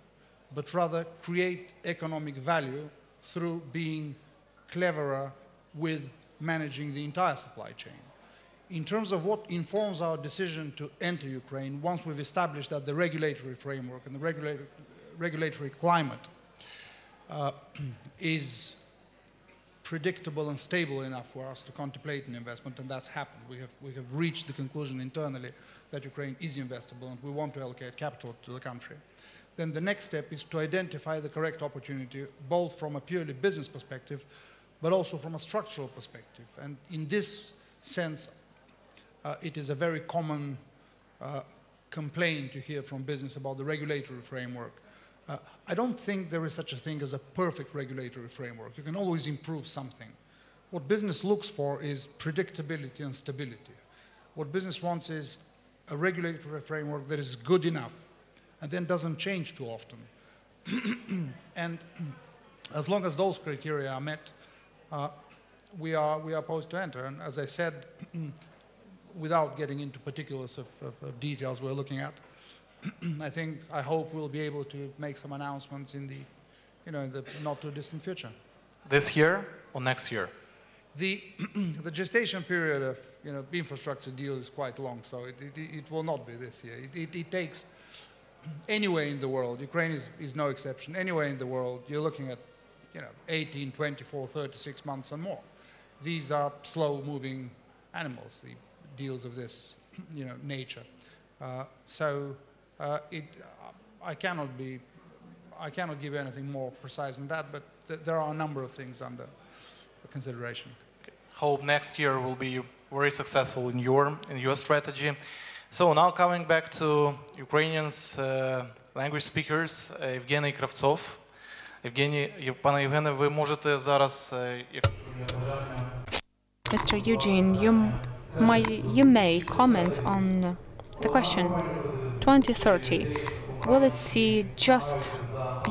but rather create economic value through being cleverer with managing the entire supply chain. In terms of what informs our decision to enter Ukraine, once we've established that the regulatory framework and the regulatory climate is predictable and stable enough for us to contemplate an investment, and that's happened. We have reached the conclusion internally that Ukraine is investable and we want to allocate capital to the country. Then the next step is to identify the correct opportunity, both from a purely business perspective, but also from a structural perspective. And in this sense, it is a very common complaint to hear from business about the regulatory framework. I don't think there is such a thing as a perfect regulatory framework. You can always improve something. What business looks for is predictability and stability. What business wants is a regulatory framework that is good enough and then doesn't change too often. And as long as those criteria are met, we are poised to enter. And as I said, without getting into particulars of details we're looking at, I hope we'll be able to make some announcements in the, in the not too distant future. This year or next year? The gestation period of infrastructure deal is quite long, so it will not be this year. It takes, anywhere in the world, Ukraine is no exception, anywhere in the world, you're looking at 18, 24, 36 months and more. These are slow-moving animals, the deals of this nature. I cannot give you anything more precise than that, but there are a number of things under consideration. Okay. Hope next year will be very successful in your strategy. So now coming back to Ukrainians language speakers, Yevhenii Kravtsov. Пане Євгене, ви можете зараз... Mr. Eugene, you may comment on the question. 2030, will it see just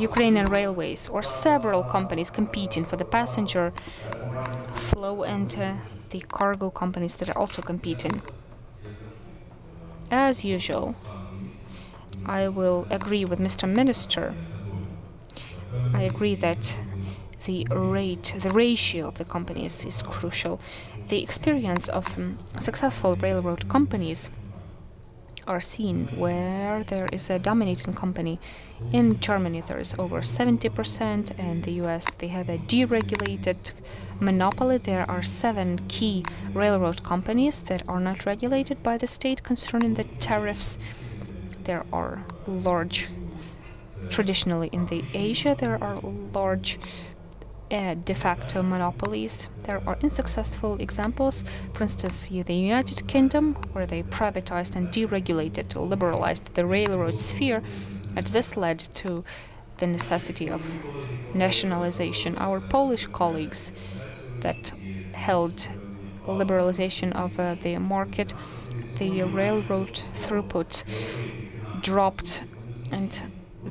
Ukrainian Railways or several companies competing for the passenger flow and the cargo companies that are also competing? As usual, I will agree with Mr. Minister. I agree that the ratio of the companies is crucial. The experience of successful railroad companies are seen where there is a dominating company. In Germany, there is over 70%, and the US, they have a deregulated monopoly. There are 7 key railroad companies that are not regulated by the state concerning the tariffs. There are large, traditionally in the Asia, there are large de facto monopolies. There are unsuccessful examples, for instance, the United Kingdom, where they privatized and deregulated, liberalized the railroad sphere, and this led to the necessity of nationalization. Our Polish colleagues that held liberalization of the market, the railroad throughput dropped, and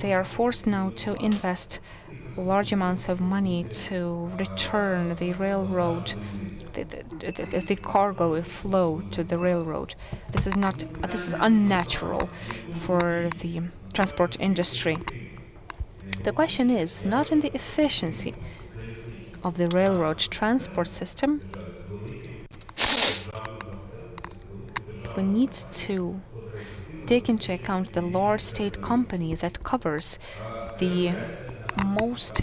they are forced now to invest large amounts of money to return the railroad, the cargo flow to the railroad. This is unnatural for the transport industry. The question is not in the efficiency of the railroad transport system. We need to take into account the large state company that covers the most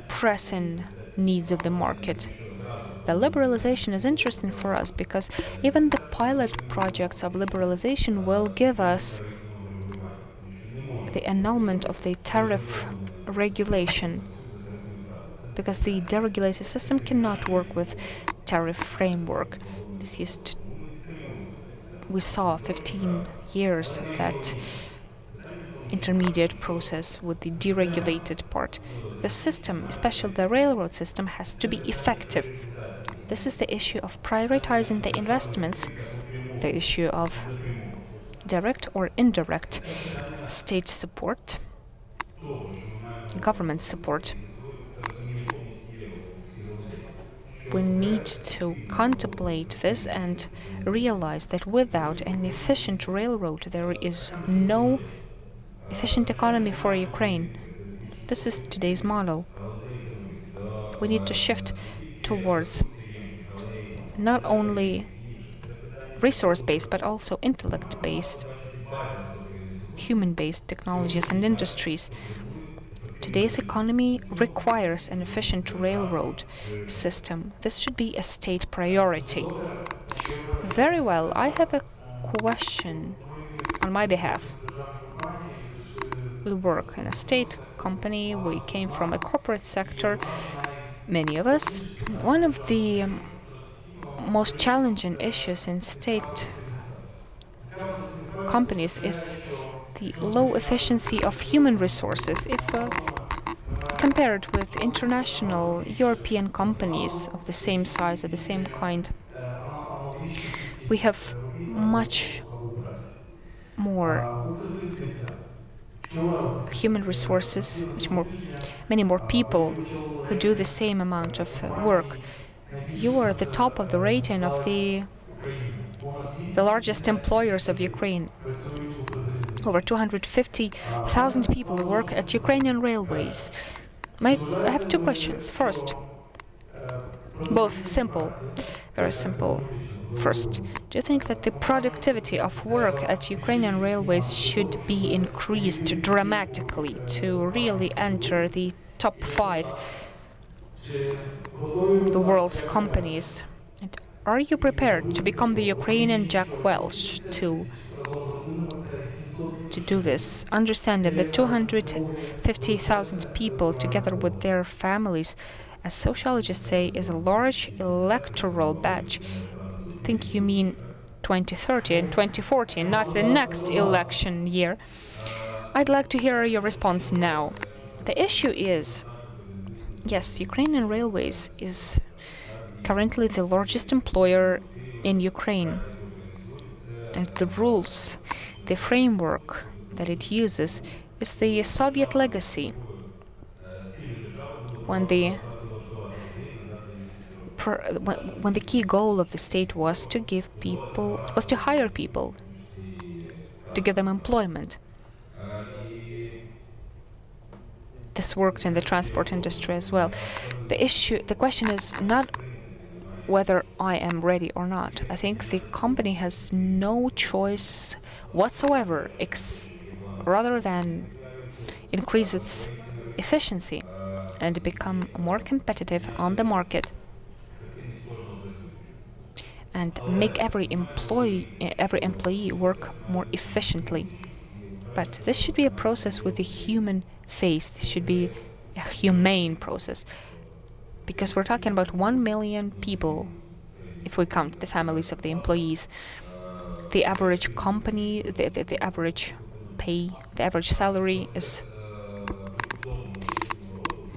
pressing needs of the market. The liberalization is interesting for us because even the pilot projects of liberalization will give us the annulment of the tariff regulation, because the deregulated system cannot work with tariff framework. We saw 15 years that intermediate process with the deregulated part. The system, especially the railroad system, has to be effective. This is the issue of prioritizing the investments, the issue of direct or indirect state support, government support. We need to contemplate this and realize that without an efficient railroad, there is no efficient economy for Ukraine. This is today's model. We need to shift towards not only resource-based, but also intellect-based, human-based technologies and industries. Today's economy requires an efficient railroad system. This should be a state priority. Very well, I have a question on my behalf. We work in a state company, we came from a corporate sector, many of us. One of the most challenging issues in state companies is the low efficiency of human resources. If compared with international European companies of the same size or the same kind, we have much more human resources, many more people who do the same amount of work. You are at the top of the rating of the largest employers of Ukraine. Over 250,000 people work at Ukrainian Railways. I have 2 questions. First, both simple, very simple. First, do you think that the productivity of work at Ukrainian Railways should be increased dramatically to really enter the top 5 of the world's companies? And are you prepared to become the Ukrainian Jack Welch to do this, understanding that 250,000 people, together with their families, as sociologists say, is a large electoral batch? I think you mean 2030 and 2040, not the next election year. I'd like to hear your response now. The issue is Yes, Ukrainian Railways is currently the largest employer in Ukraine. And the rules, the framework that it uses is the Soviet legacy. When the key goal of the state was to hire people, to give them employment. This worked in the transport industry as well. The question is not whether I am ready or not. I think the company has no choice whatsoever rather than increase its efficiency and become more competitive on the market and make every employee work more efficiently. But this should be a process with a human face. This should be a humane process, because we're talking about 1 million people, if we count the families of the employees. The average company, the average pay, the average salary is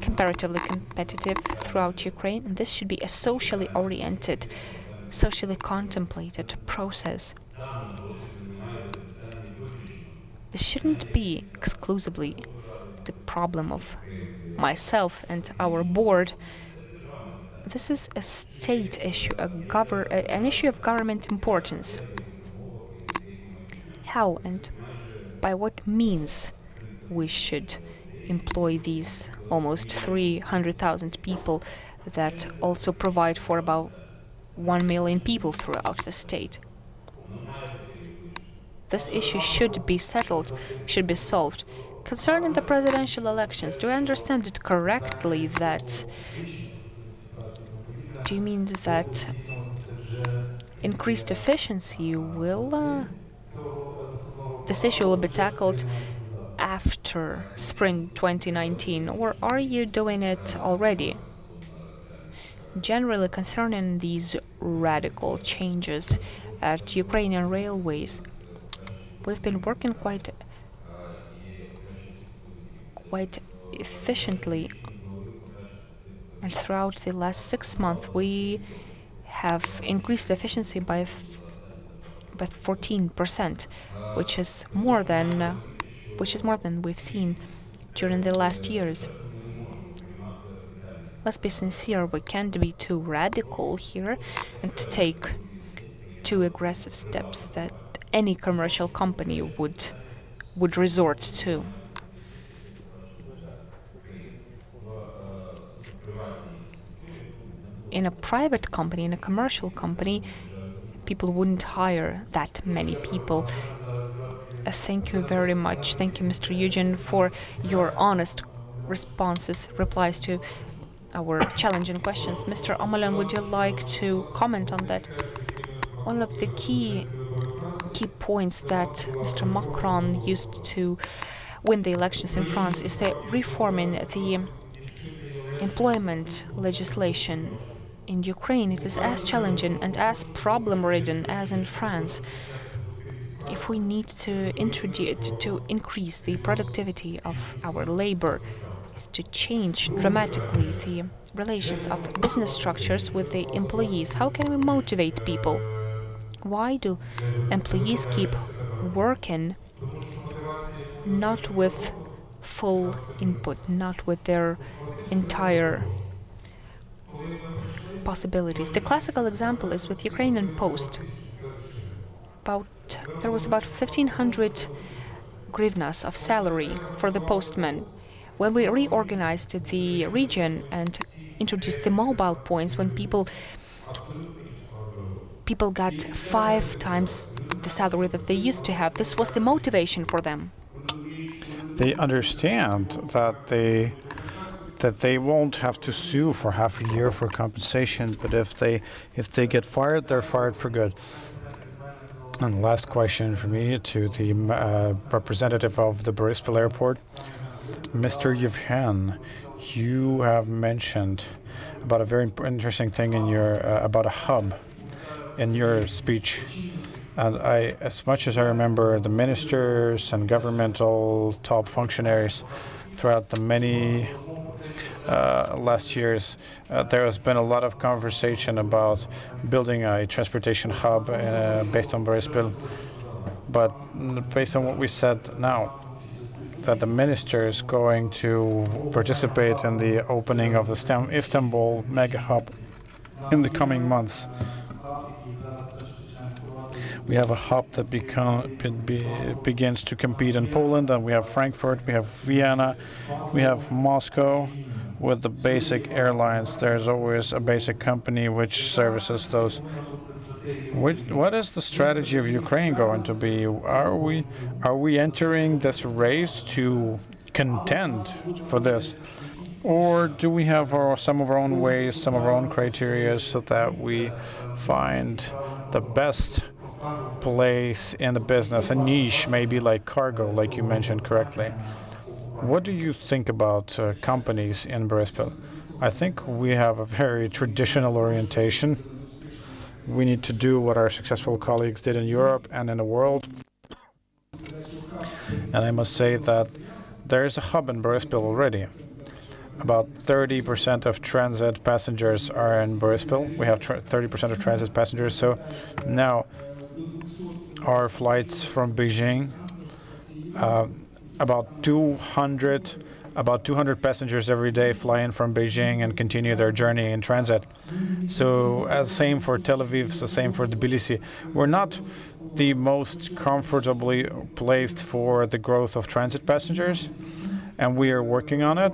comparatively competitive throughout Ukraine, and this should be a socially oriented, socially contemplated process. This shouldn't be exclusively the problem of myself and our board. This is a state issue, an issue of government importance. How and by what means we should employ these almost 300,000 people that also provide for about 1 million people throughout the state. This issue should be settled, should be solved. Concerning the presidential elections, do I understand it correctly that... Do you mean that increased efficiency will... this issue will be tackled after spring 2019, or are you doing it already? Generally, concerning these radical changes at Ukrainian Railways, we've been working quite efficiently, and throughout the last 6 months we have increased efficiency by 14%, which is more than we've seen during the last years. Let's be sincere, we can't be too radical here and take too aggressive steps that any commercial company would resort to. In a private company, in a commercial company, people wouldn't hire that many people. Thank you very much. Thank you, Mr. Yevgen, for your honest replies to our challenging questions. Mr. Omelyan, would you like to comment on that? One of the key points that Mr. Macron used to win the elections in France is the reforming the employment legislation. In Ukraine, it is as challenging and as problem-ridden as in France. If we need to increase the productivity of our labor, to change dramatically the relations of business structures with the employees, how can we motivate people? Why do employees keep working not with full input, not with their entire possibilities? The classical example is with Ukrainian Post. There was about 1,500 hryvnias of salary for the postmen. When we reorganized the region and introduced the mobile points, when people got 5 times the salary that they used to have, this was the motivation for them. They understand that they won't have to sue for half a year for compensation, but if they get fired, they're fired for good. And last question for me to the representative of the Boryspil Airport. Mr. Yevhen, you have mentioned about a very interesting thing in your about a hub in your speech, and as much as I remember, the ministers and governmental top functionaries throughout the many last years, there has been a lot of conversation about building a transportation hub based on Boryspil. But based on what we said now, that the minister is going to participate in the opening of the Istanbul mega hub in the coming months. We have a hub that begins to compete in Poland, and we have Frankfurt, we have Vienna, we have Moscow. With the basic airlines, there's always a basic company which services those. What is the strategy of Ukraine going to be? Are we entering this race to contend for this, or do we have some of our own ways, some of our own criteria, so that we find the best place in the business, a niche, maybe like cargo, like you mentioned correctly? What do you think about companies in Boryspil? I think we have a very traditional orientation. We need to do what our successful colleagues did in Europe and in the world. And I must say that there is a hub in Boryspil already. About 30% of transit passengers are in Boryspil. We have 30% of transit passengers. So now our flights from Beijing, about 200 passengers every day fly in from Beijing and continue their journey in transit. So same for Tel Aviv, the same for Tbilisi. We're not the most comfortably placed for the growth of transit passengers, and we are working on it.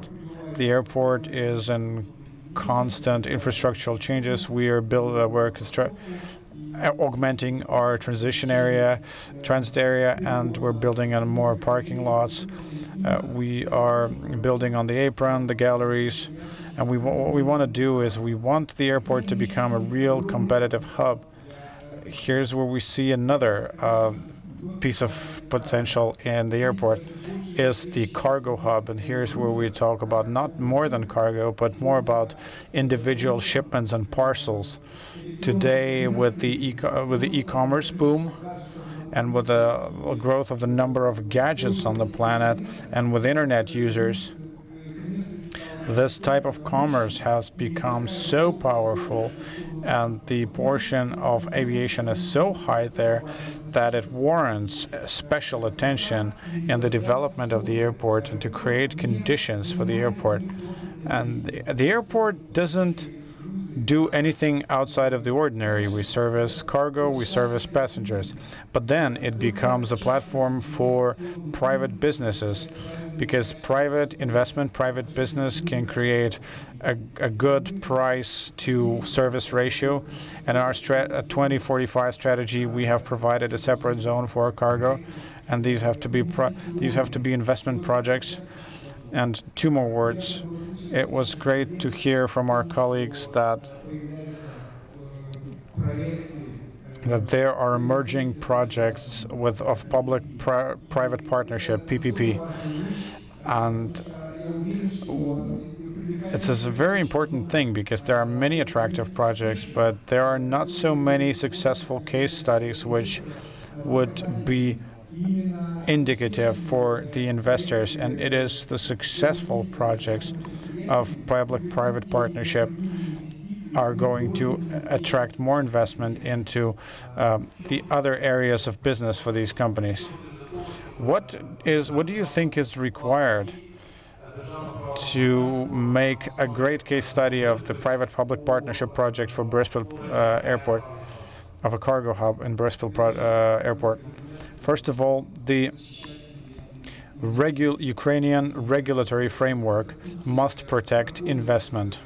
The airport is in constant infrastructural changes. We're augmenting our transit area, and we're building on more parking lots. We are building on the apron, the galleries, and what we want to do is we want the airport to become a real competitive hub. Here's where we see another piece of potential in the airport is the cargo hub, and here's where we talk about not more than cargo, but more about individual shipments and parcels. Today, with the e-commerce boom, and with the growth of the number of gadgets on the planet, and with internet users, this type of commerce has become so powerful, and the portion of aviation is so high there that it warrants special attention in the development of the airport and to create conditions for the airport. And the airport doesn't do anything outside of the ordinary. We service cargo, we service passengers, but then it becomes a platform for private businesses, because private investment, private business can create a good price to service ratio. And our 2045 strategy, we have provided a separate zone for cargo, and these have to be investment projects. And two more words. It was great to hear from our colleagues that there are emerging projects of public-private partnership, PPP. And it's a very important thing, because there are many attractive projects, but there are not so many successful case studies which would be indicative for the investors, and it is the successful projects of public-private partnership are going to attract more investment into the other areas of business for these companies. What do you think is required to make a great case study of the private-public partnership project for Boryspil Airport, of a cargo hub in Boryspil Airport? First of all, the Ukrainian regulatory framework must protect investment.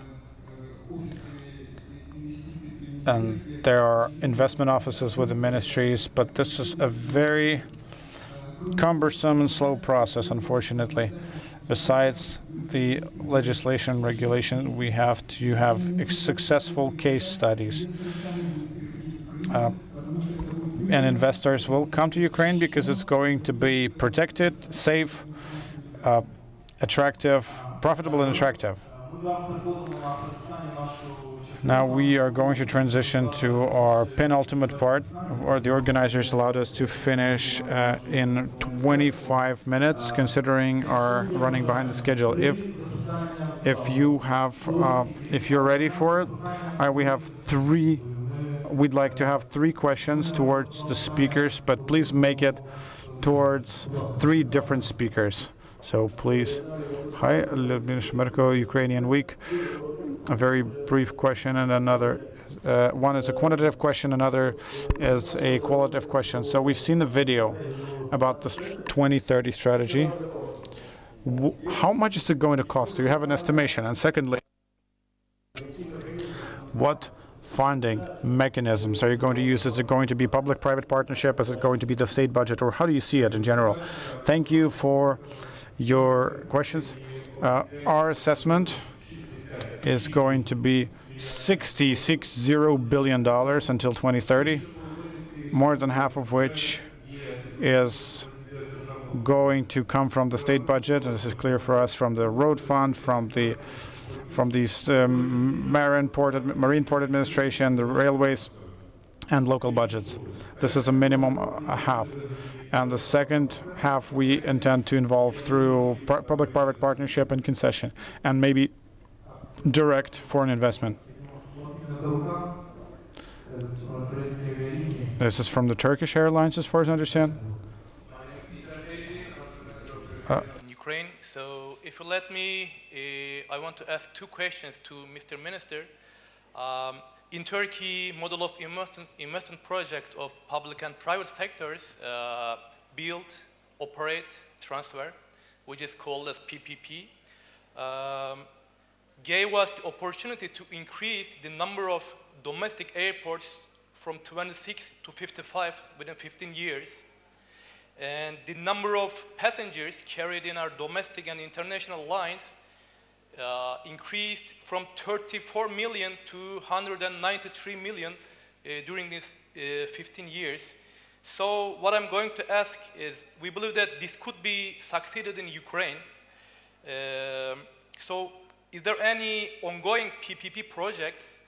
And there are investment offices with the ministries, but this is a very cumbersome and slow process, unfortunately. Besides the legislation regulation, we have to have successful case studies. And investors will come to Ukraine because it's going to be protected, safe, attractive, profitable and attractive. Now we are going to transition to our penultimate part, where the organizers allowed us to finish in 25 minutes, considering our running behind the schedule. If you're ready for it, we'd like to have 3 questions towards the speakers, but please make it towards 3 different speakers. So please, hi, Lyudmila, Ukrainian Week. A very brief question, and another one is a quantitative question, another is a qualitative question. So we've seen the video about the 2030 strategy. How much is it going to cost? Do you have an estimation? And secondly, what funding mechanisms are you going to use? Is it going to be public-private partnership? Is it going to be the state budget? Or how do you see it in general? Thank you for your questions. Our assessment is going to be $60 billion until 2030, more than half of which is going to come from the state budget. And this is clear for us, from the road fund, from the Marine Port Administration, the railways, and local budgets. This is a minimum half. And the second half we intend to involve through public-private partnership and concession, and maybe direct foreign investment. This is from the Turkish Airlines, as far as I understand. Ukraine. So, if you let me, I want to ask 2 questions to Mr. Minister. In Turkey, model of investment project of public and private sectors build, operate, transfer, which is called as PPP, gave us the opportunity to increase the number of domestic airports from 26 to 55 within 15 years. And the number of passengers carried in our domestic and international lines increased from 34 million to 193 million during these 15 years. So what I'm going to ask is, we believe that this could be succeeded in Ukraine. So is there any ongoing PPP projects,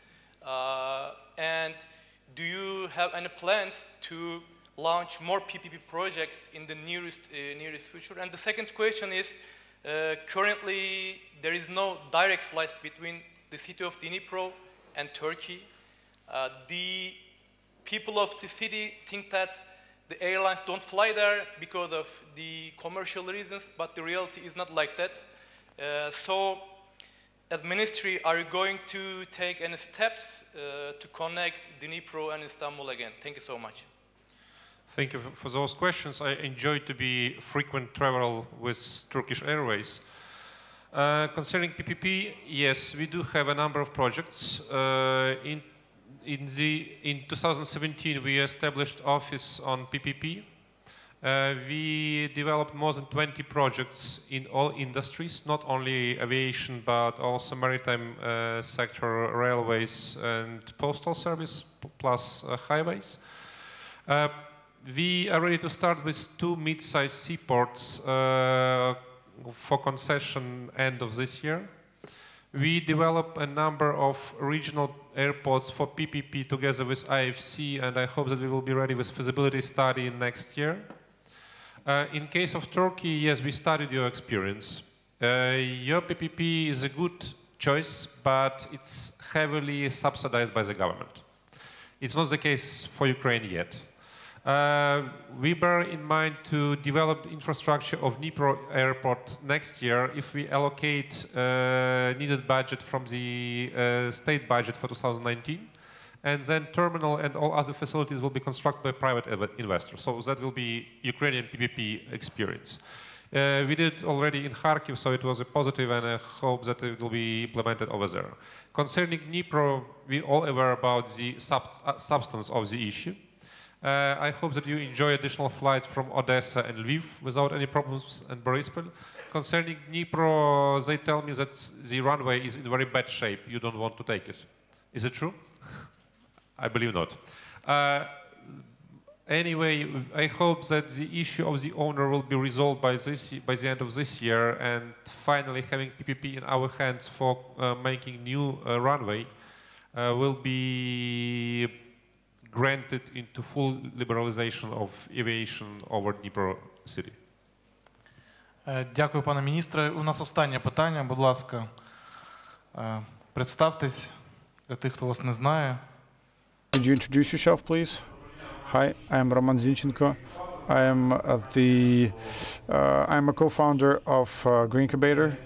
and do you have any plans to launch more PPP projects in the nearest future? And the second question is, currently there is no direct flights between the city of Dnipro and Turkey. The people of the city think that the airlines don't fly there because of the commercial reasons, but the reality is not like that. So, as ministry, are you going to take any steps to connect Dnipro and Istanbul again? Thank you so much. Thank you for those questions. I enjoy to be frequent travel with Turkish Airways. Concerning PPP, yes, we do have a number of projects. In 2017, we established office on PPP. We developed more than 20 projects in all industries, not only aviation, but also maritime sector, railways and postal service, plus highways. We are ready to start with 2 mid-sized seaports for concession end of this year. We develop a number of regional airports for PPP together with IFC, and I hope that we will be ready with feasibility study next year. In case of Turkey, yes, we studied your experience. Your PPP is a good choice, but it's heavily subsidized by the government. It's not the case for Ukraine yet. We bear in mind to develop infrastructure of Dnipro Airport next year if we allocate needed budget from the state budget for 2019, and then terminal and all other facilities will be constructed by private investors. So that will be Ukrainian PPP experience. We did already in Kharkiv, so it was a positive, and I hope that it will be implemented over there. Concerning Dnipro, we all aware about the substance of the issue. I hope that you enjoy additional flights from Odessa and Lviv without any problems, and Boryspil. Concerning Dnipro, they tell me that the runway is in very bad shape. You don't want to take it. Is it true? I believe not. Anyway, I hope that the issue of the owner will be resolved by the end of this year, and finally having PPP in our hands for making new runway will be granted into full liberalization of aviation over Dnipro city. Дякую, пане міністре. У нас останнє питання, будь ласка. Представтесь для тих, хто вас не знає. Could you introduce yourself, please? Hi, I am Roman Zinchenko. I am a co-founder of Greencubator.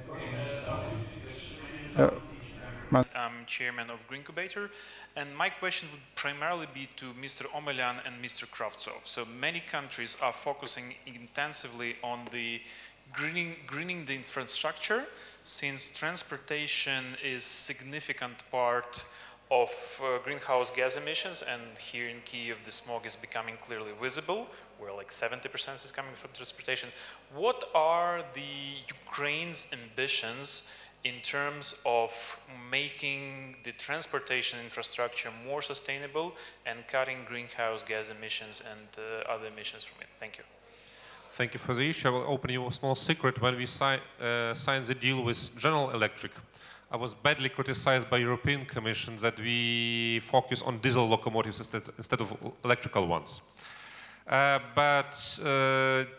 I'm chairman of Greencubator, and my question would primarily be to Mr. Omelyan and Mr. Kravtsov. So many countries are focusing intensively on the greening the infrastructure, since transportation is significant part of greenhouse gas emissions, and here in Kyiv the smog is becoming clearly visible, where like 70% is coming from transportation. What are the Ukraine's ambitions in terms of making the transportation infrastructure more sustainable and cutting greenhouse gas emissions and other emissions from it? Thank you. Thank you for the issue. I will open you a small secret. When we signed the deal with General Electric, I was badly criticized by European Commission that we focus on diesel locomotives instead of electrical ones. But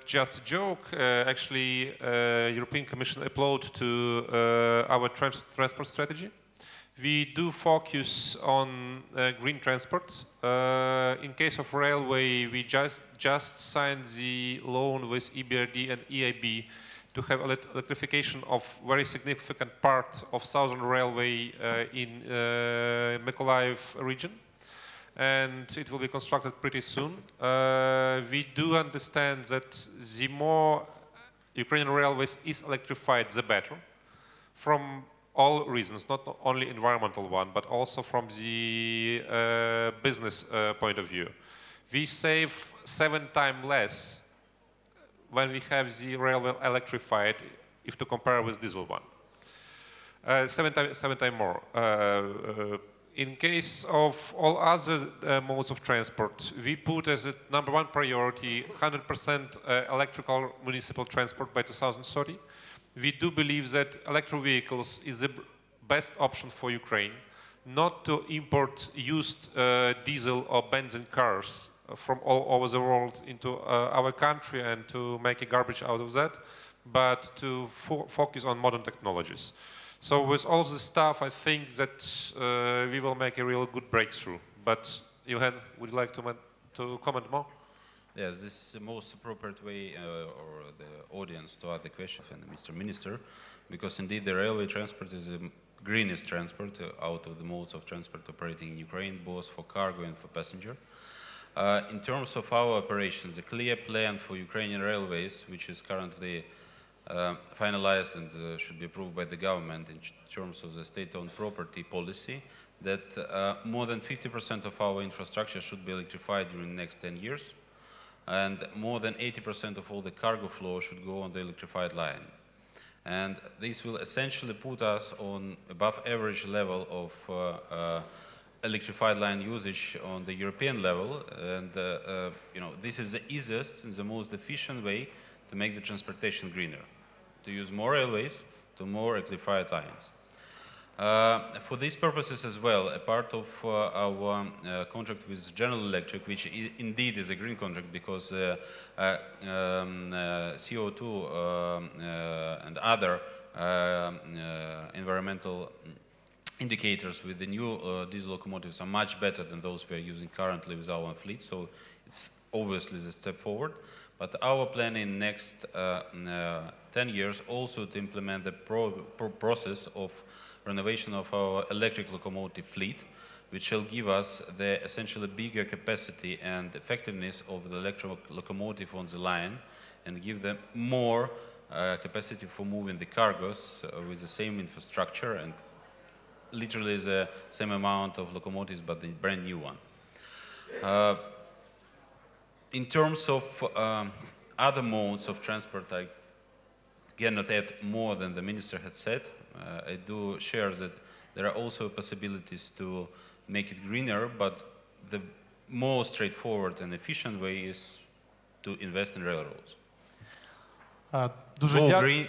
just a joke, actually, European Commission applauded to our transport strategy. We do focus on green transport. In case of railway, we just signed the loan with EBRD and EIB to have electrification of very significant part of southern railway in Mykhailo region, and it will be constructed pretty soon. We do understand that the more Ukrainian Railways is electrified, the better, from all reasons, not only environmental one, but also from the business point of view. We save 7 times less when we have the railway electrified, if to compare with diesel one. 7 times more. In case of all other modes of transport, we put as a #1 priority 100% electrical municipal transport by 2030. We do believe that electric vehicles is the best option for Ukraine, not to import used diesel or benzene cars from all over the world into our country and to make a garbage out of that, but to focus on modern technologies. So with all this stuff, I think that we will make a real good breakthrough. But Yevhen, would you like to comment more? Yeah, this is the most appropriate way or the audience to ask the question from Mr. Minister, because indeed the railway transport is the greenest transport out of the modes of transport operating in Ukraine, both for cargo and for passenger. In terms of our operations, a clear plan for Ukrainian Railways, which is currently finalized and should be approved by the government in terms of the state-owned property policy, that more than 50% of our infrastructure should be electrified during the next 10 years. And more than 80% of all the cargo flow should go on the electrified line. And this will essentially put us on above average level of electrified line usage on the European level. And you know, this is the easiest and the most efficient way to make the transportation greener, to use more railways to more electrified lines. For these purposes as well, a part of our contract with General Electric, which indeed is a green contract because CO2 and other environmental indicators with the new diesel locomotives are much better than those we are using currently with our fleet, so it's obviously the step forward. But our plan in next 10 years also to implement the process of renovation of our electric locomotive fleet, which will give us the essentially bigger capacity and effectiveness of the electric locomotive on the line and give them more capacity for moving the cargos with the same infrastructure and literally the same amount of locomotives but the brand new one. In terms of other modes of transport, I cannot add more than the minister had said. I do share that there are also possibilities to make it greener, but the more straightforward and efficient way is to invest in railroads.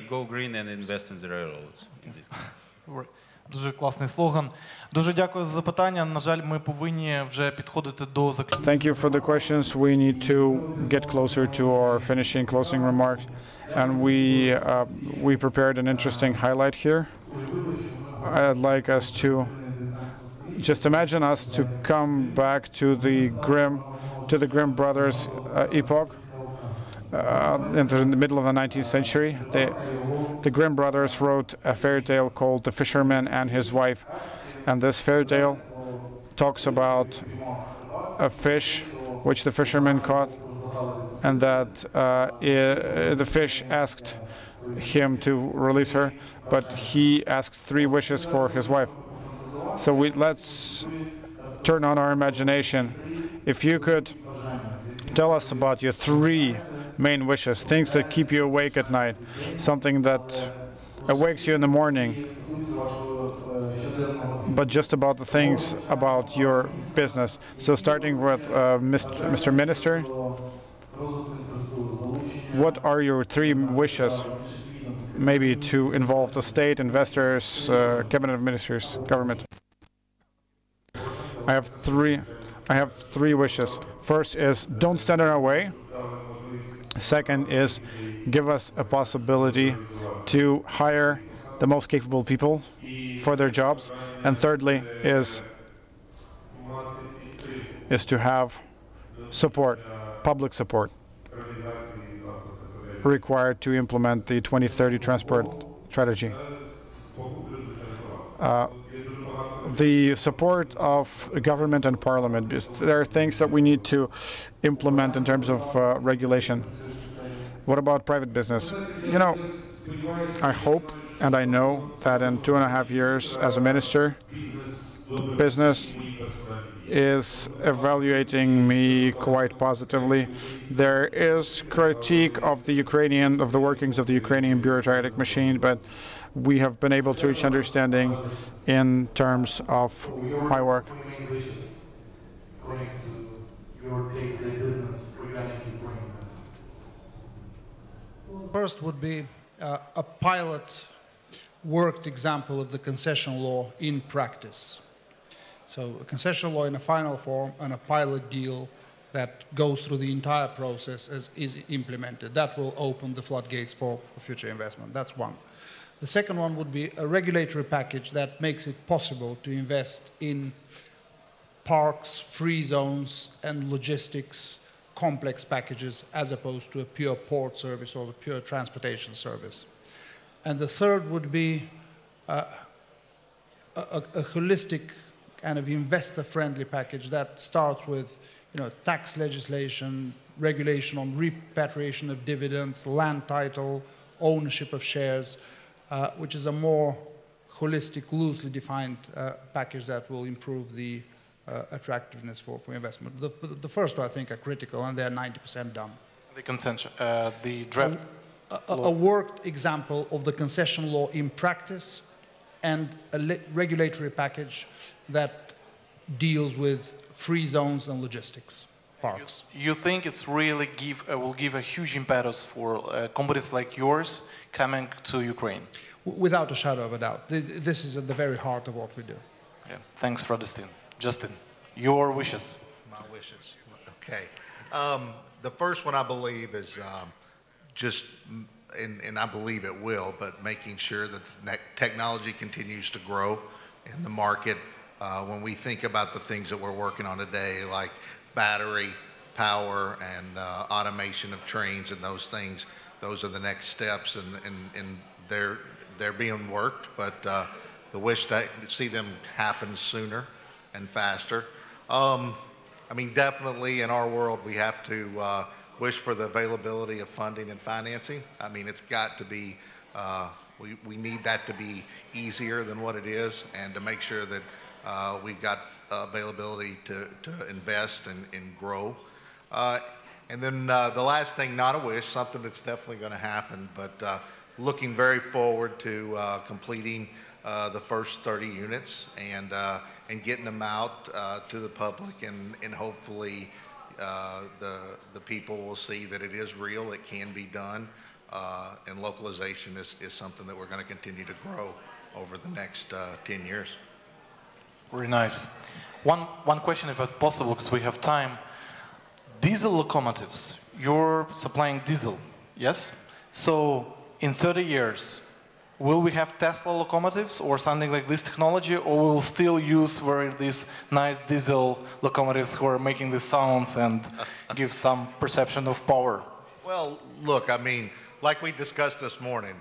Go green and invest in the railroads in this case. Дуже класний слоган. Дуже дякую за запитання. На жаль, ми повинні вже підходити до заключення. Thank you for the questions. We need to get closer to our closing remarks. And we prepared an interesting highlight here. I'd like us to just imagine us to come back to the Grimm brothers epoch in the middle of the 19th century. The Grimm brothers wrote a fairy tale called The Fisherman and His Wife, and this fairy tale talks about a fish which the fisherman caught, and that the fish asked him to release her, but he asked 3 wishes for his wife. So let's turn on our imagination. If you could tell us about your 3 main wishes, things that keep you awake at night, something that awakes you in the morning, but just about the things about your business. So starting with Mr. Minister, what are your 3 wishes, maybe to involve the state, investors, cabinet ministers, government? I have three wishes. First is don't stand in our way. Second is give us a possibility to hire the most capable people for their jobs. And thirdly is to have support, public support, required to implement the 2030 transport strategy. The support of government and parliament. There are things that we need to implement in terms of regulation. What about private business? You know, I hope and I know that in 2.5 years as a minister, business is evaluating me quite positively. There is critique of the workings of the Ukrainian bureaucratic machine, but we have been able to reach understanding in terms of my work. First would be a pilot worked example of the concession law in practice. So a concession law in a final form and a pilot deal that goes through the entire process is implemented. That will open the floodgates for future investment. That's one. The second one would be a regulatory package that makes it possible to invest in parks, free zones, and logistics complex packages as opposed to a pure port service or a pure transportation service. And the third would be a holistic kind of investor-friendly package that starts with, tax legislation, regulation on repatriation of dividends, land title, ownership of shares, which is a more holistic, loosely defined package that will improve the attractiveness for investment. The first two, I think, are critical, and they're 90% done. The consensus, the draft. A worked example of the concession law in practice and a regulatory package that deals with free zones and logistics, parks. You think it's really will give a huge impetus for companies like yours coming to Ukraine? Without a shadow of a doubt. This is at the very heart of what we do. Yeah. Thanks, Radostin. Justin, your wishes. My wishes. Okay. The first one I believe is and I believe it will, but making sure that the technology continues to grow in the market. When we think about the things that we're working on today, like battery power and automation of trains and those things, those are the next steps, and they're being worked, but the wish to see them happen sooner and faster. I mean, definitely in our world, we have to wish for the availability of funding and financing. I mean, it's got to be, we need that to be easier than what it is, and to make sure that we've got availability to invest and grow. And then the last thing, not a wish, something that's definitely going to happen, but looking very forward to completing the first 30 units and getting them out to the public, and hopefully the people will see that it is real, it can be done, and localization is something that we're going to continue to grow over the next 10 years. Very nice. One question, if it's possible, because we have time. Diesel locomotives, you're supplying diesel, yes? So in 30 years, will we have Tesla locomotives or something like this technology, or we'll still use these nice diesel locomotives who are making the sounds and give some perception of power? Well, look, I mean, like we discussed this morning,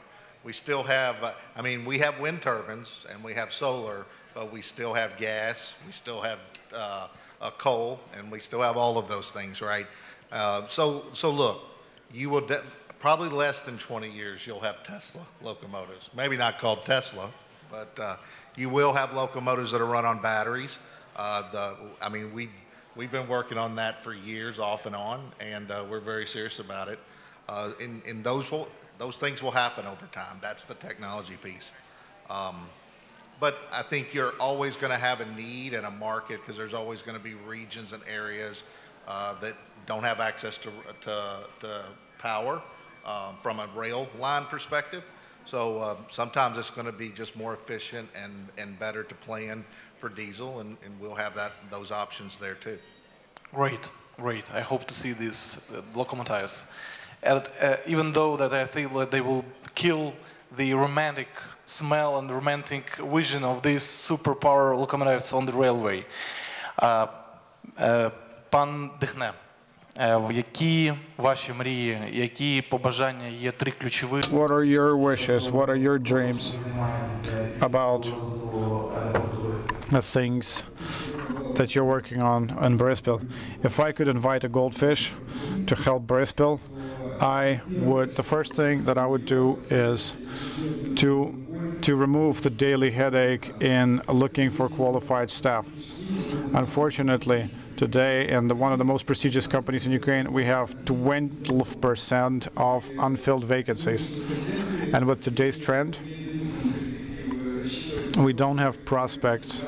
we still have, we have wind turbines and we have solar, but we still have gas, we still have coal, and we still have all of those things, right? So look, you will probably less than 20 years you'll have Tesla locomotives. Maybe not called Tesla, but you will have locomotives that are run on batteries. We've been working on that for years, off and on, and we're very serious about it. And those things will happen over time. That's the technology piece. But I think you're always going to have a need and a market, because there's always going to be regions and areas that don't have access to power from a rail line perspective. So sometimes it's going to be just more efficient and better to plan for diesel, and we'll have those options there too. Great, great. I hope to see these locomotives. And, even though that I think that they will kill the romantic smell and romantic vision of these superpower locomotives on the railway. Пан Dykhne, які ваші мрії, які побажання є три ключові? What are your wishes? What are your dreams about the things that you're working on in Boryspil? If I could invite a goldfish to help Boryspil, the first thing that I would do is to remove the daily headache in looking for qualified staff. Unfortunately, today, in one of the most prestigious companies in Ukraine, we have 12% of unfilled vacancies. And with today's trend, we don't have prospects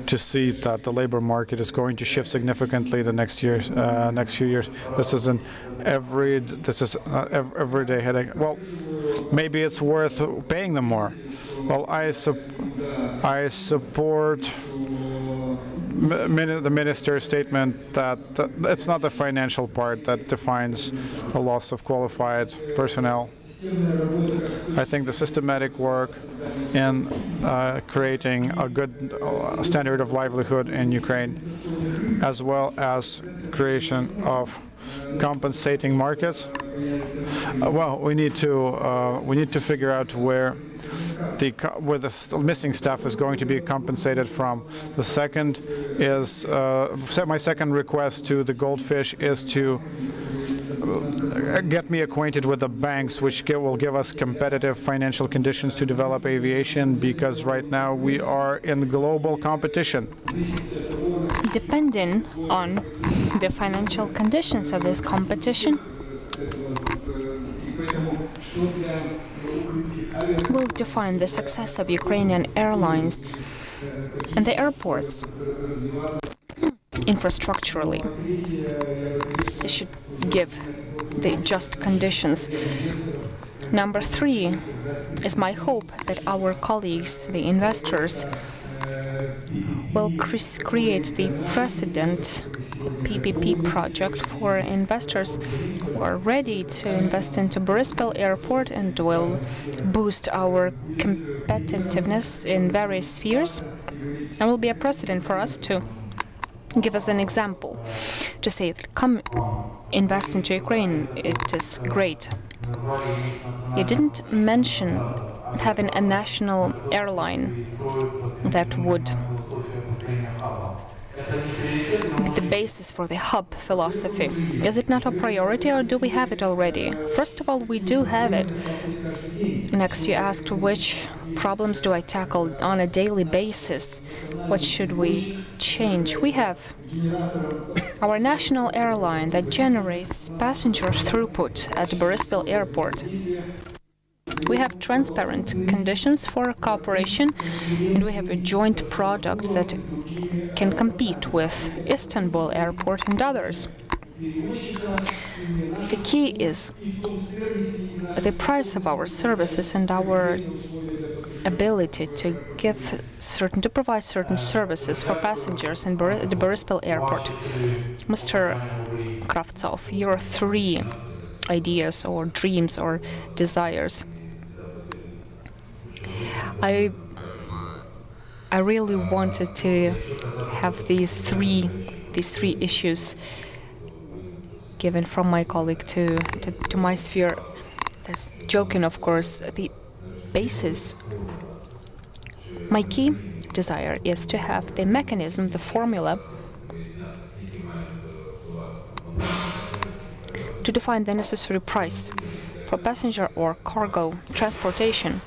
to see that the labor market is going to shift significantly the next few years. This is an everyday headache. Well, maybe it's worth paying them more. Well, I support the minister's statement that it's not the financial part that defines the loss of qualified personnel. I think the systematic work in creating a good standard of livelihood in Ukraine, as well as creation of compensating markets. Well, we need to figure out where the missing staff is going to be compensated from. The second is my second request to the goldfish is to get me acquainted with the banks which will give us competitive financial conditions to develop aviation, because right now we are in global competition. Depending on the financial conditions of this competition, will define the success of Ukrainian airlines and the airports. Infrastructurally, they should give the just conditions. Number three is my hope that our colleagues, the investors, will create the precedent PPP project for investors who are ready to invest into Boryspil Airport and will boost our competitiveness in various spheres, and will be a precedent for us to give us an example, to say, come invest into Ukraine, it is great. You didn't mention having a national airline that would be the basis for the hub philosophy. Is it not a priority, or do we have it already? First of all, we do have it. Next, you asked which problems do I tackle on a daily basis? What should we change? We have our national airline that generates passenger throughput at Boryspil Airport. We have transparent conditions for cooperation, and we have a joint product that can compete with Istanbul Airport and others. The key is the price of our services and our ability to provide certain services for passengers in the Boryspil Airport. Mr. Kravtsov, your 3 ideas or dreams or desires. I really wanted to have these three issues given from my colleague to my sphere. That's joking, of course. The basis, my key desire is to have the mechanism, the formula, to define the necessary price for passenger or cargo transportation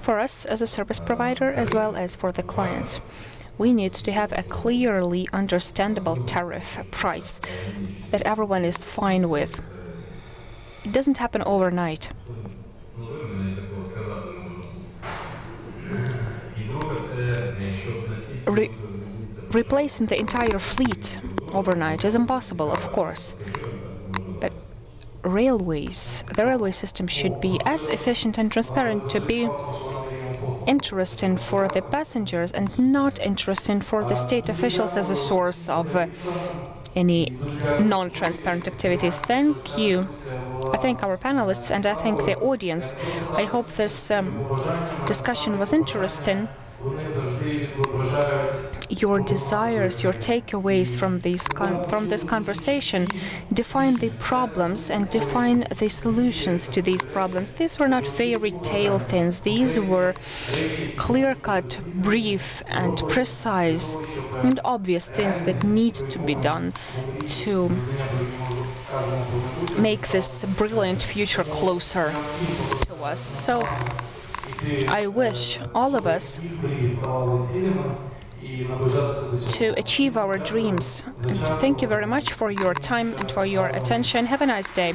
for us as a service provider as well as for the clients. We need to have a clearly understandable tariff price that everyone is fine with. It doesn't happen overnight. Replacing the entire fleet overnight is impossible, of course. But the railway system should be as efficient and transparent to be interesting for the passengers and not interesting for the state officials as a source of any non-transparent activities. Thank you. I thank our panelists and I thank the audience. I hope this discussion was interesting. Your desires, your takeaways from this conversation define the problems and define the solutions to these problems. These were not fairy tale things. These were clear-cut, brief, and precise and obvious things that need to be done to make this brilliant future closer to us. So I wish all of us to achieve our dreams. And thank you very much for your time and for your attention. Have a nice day.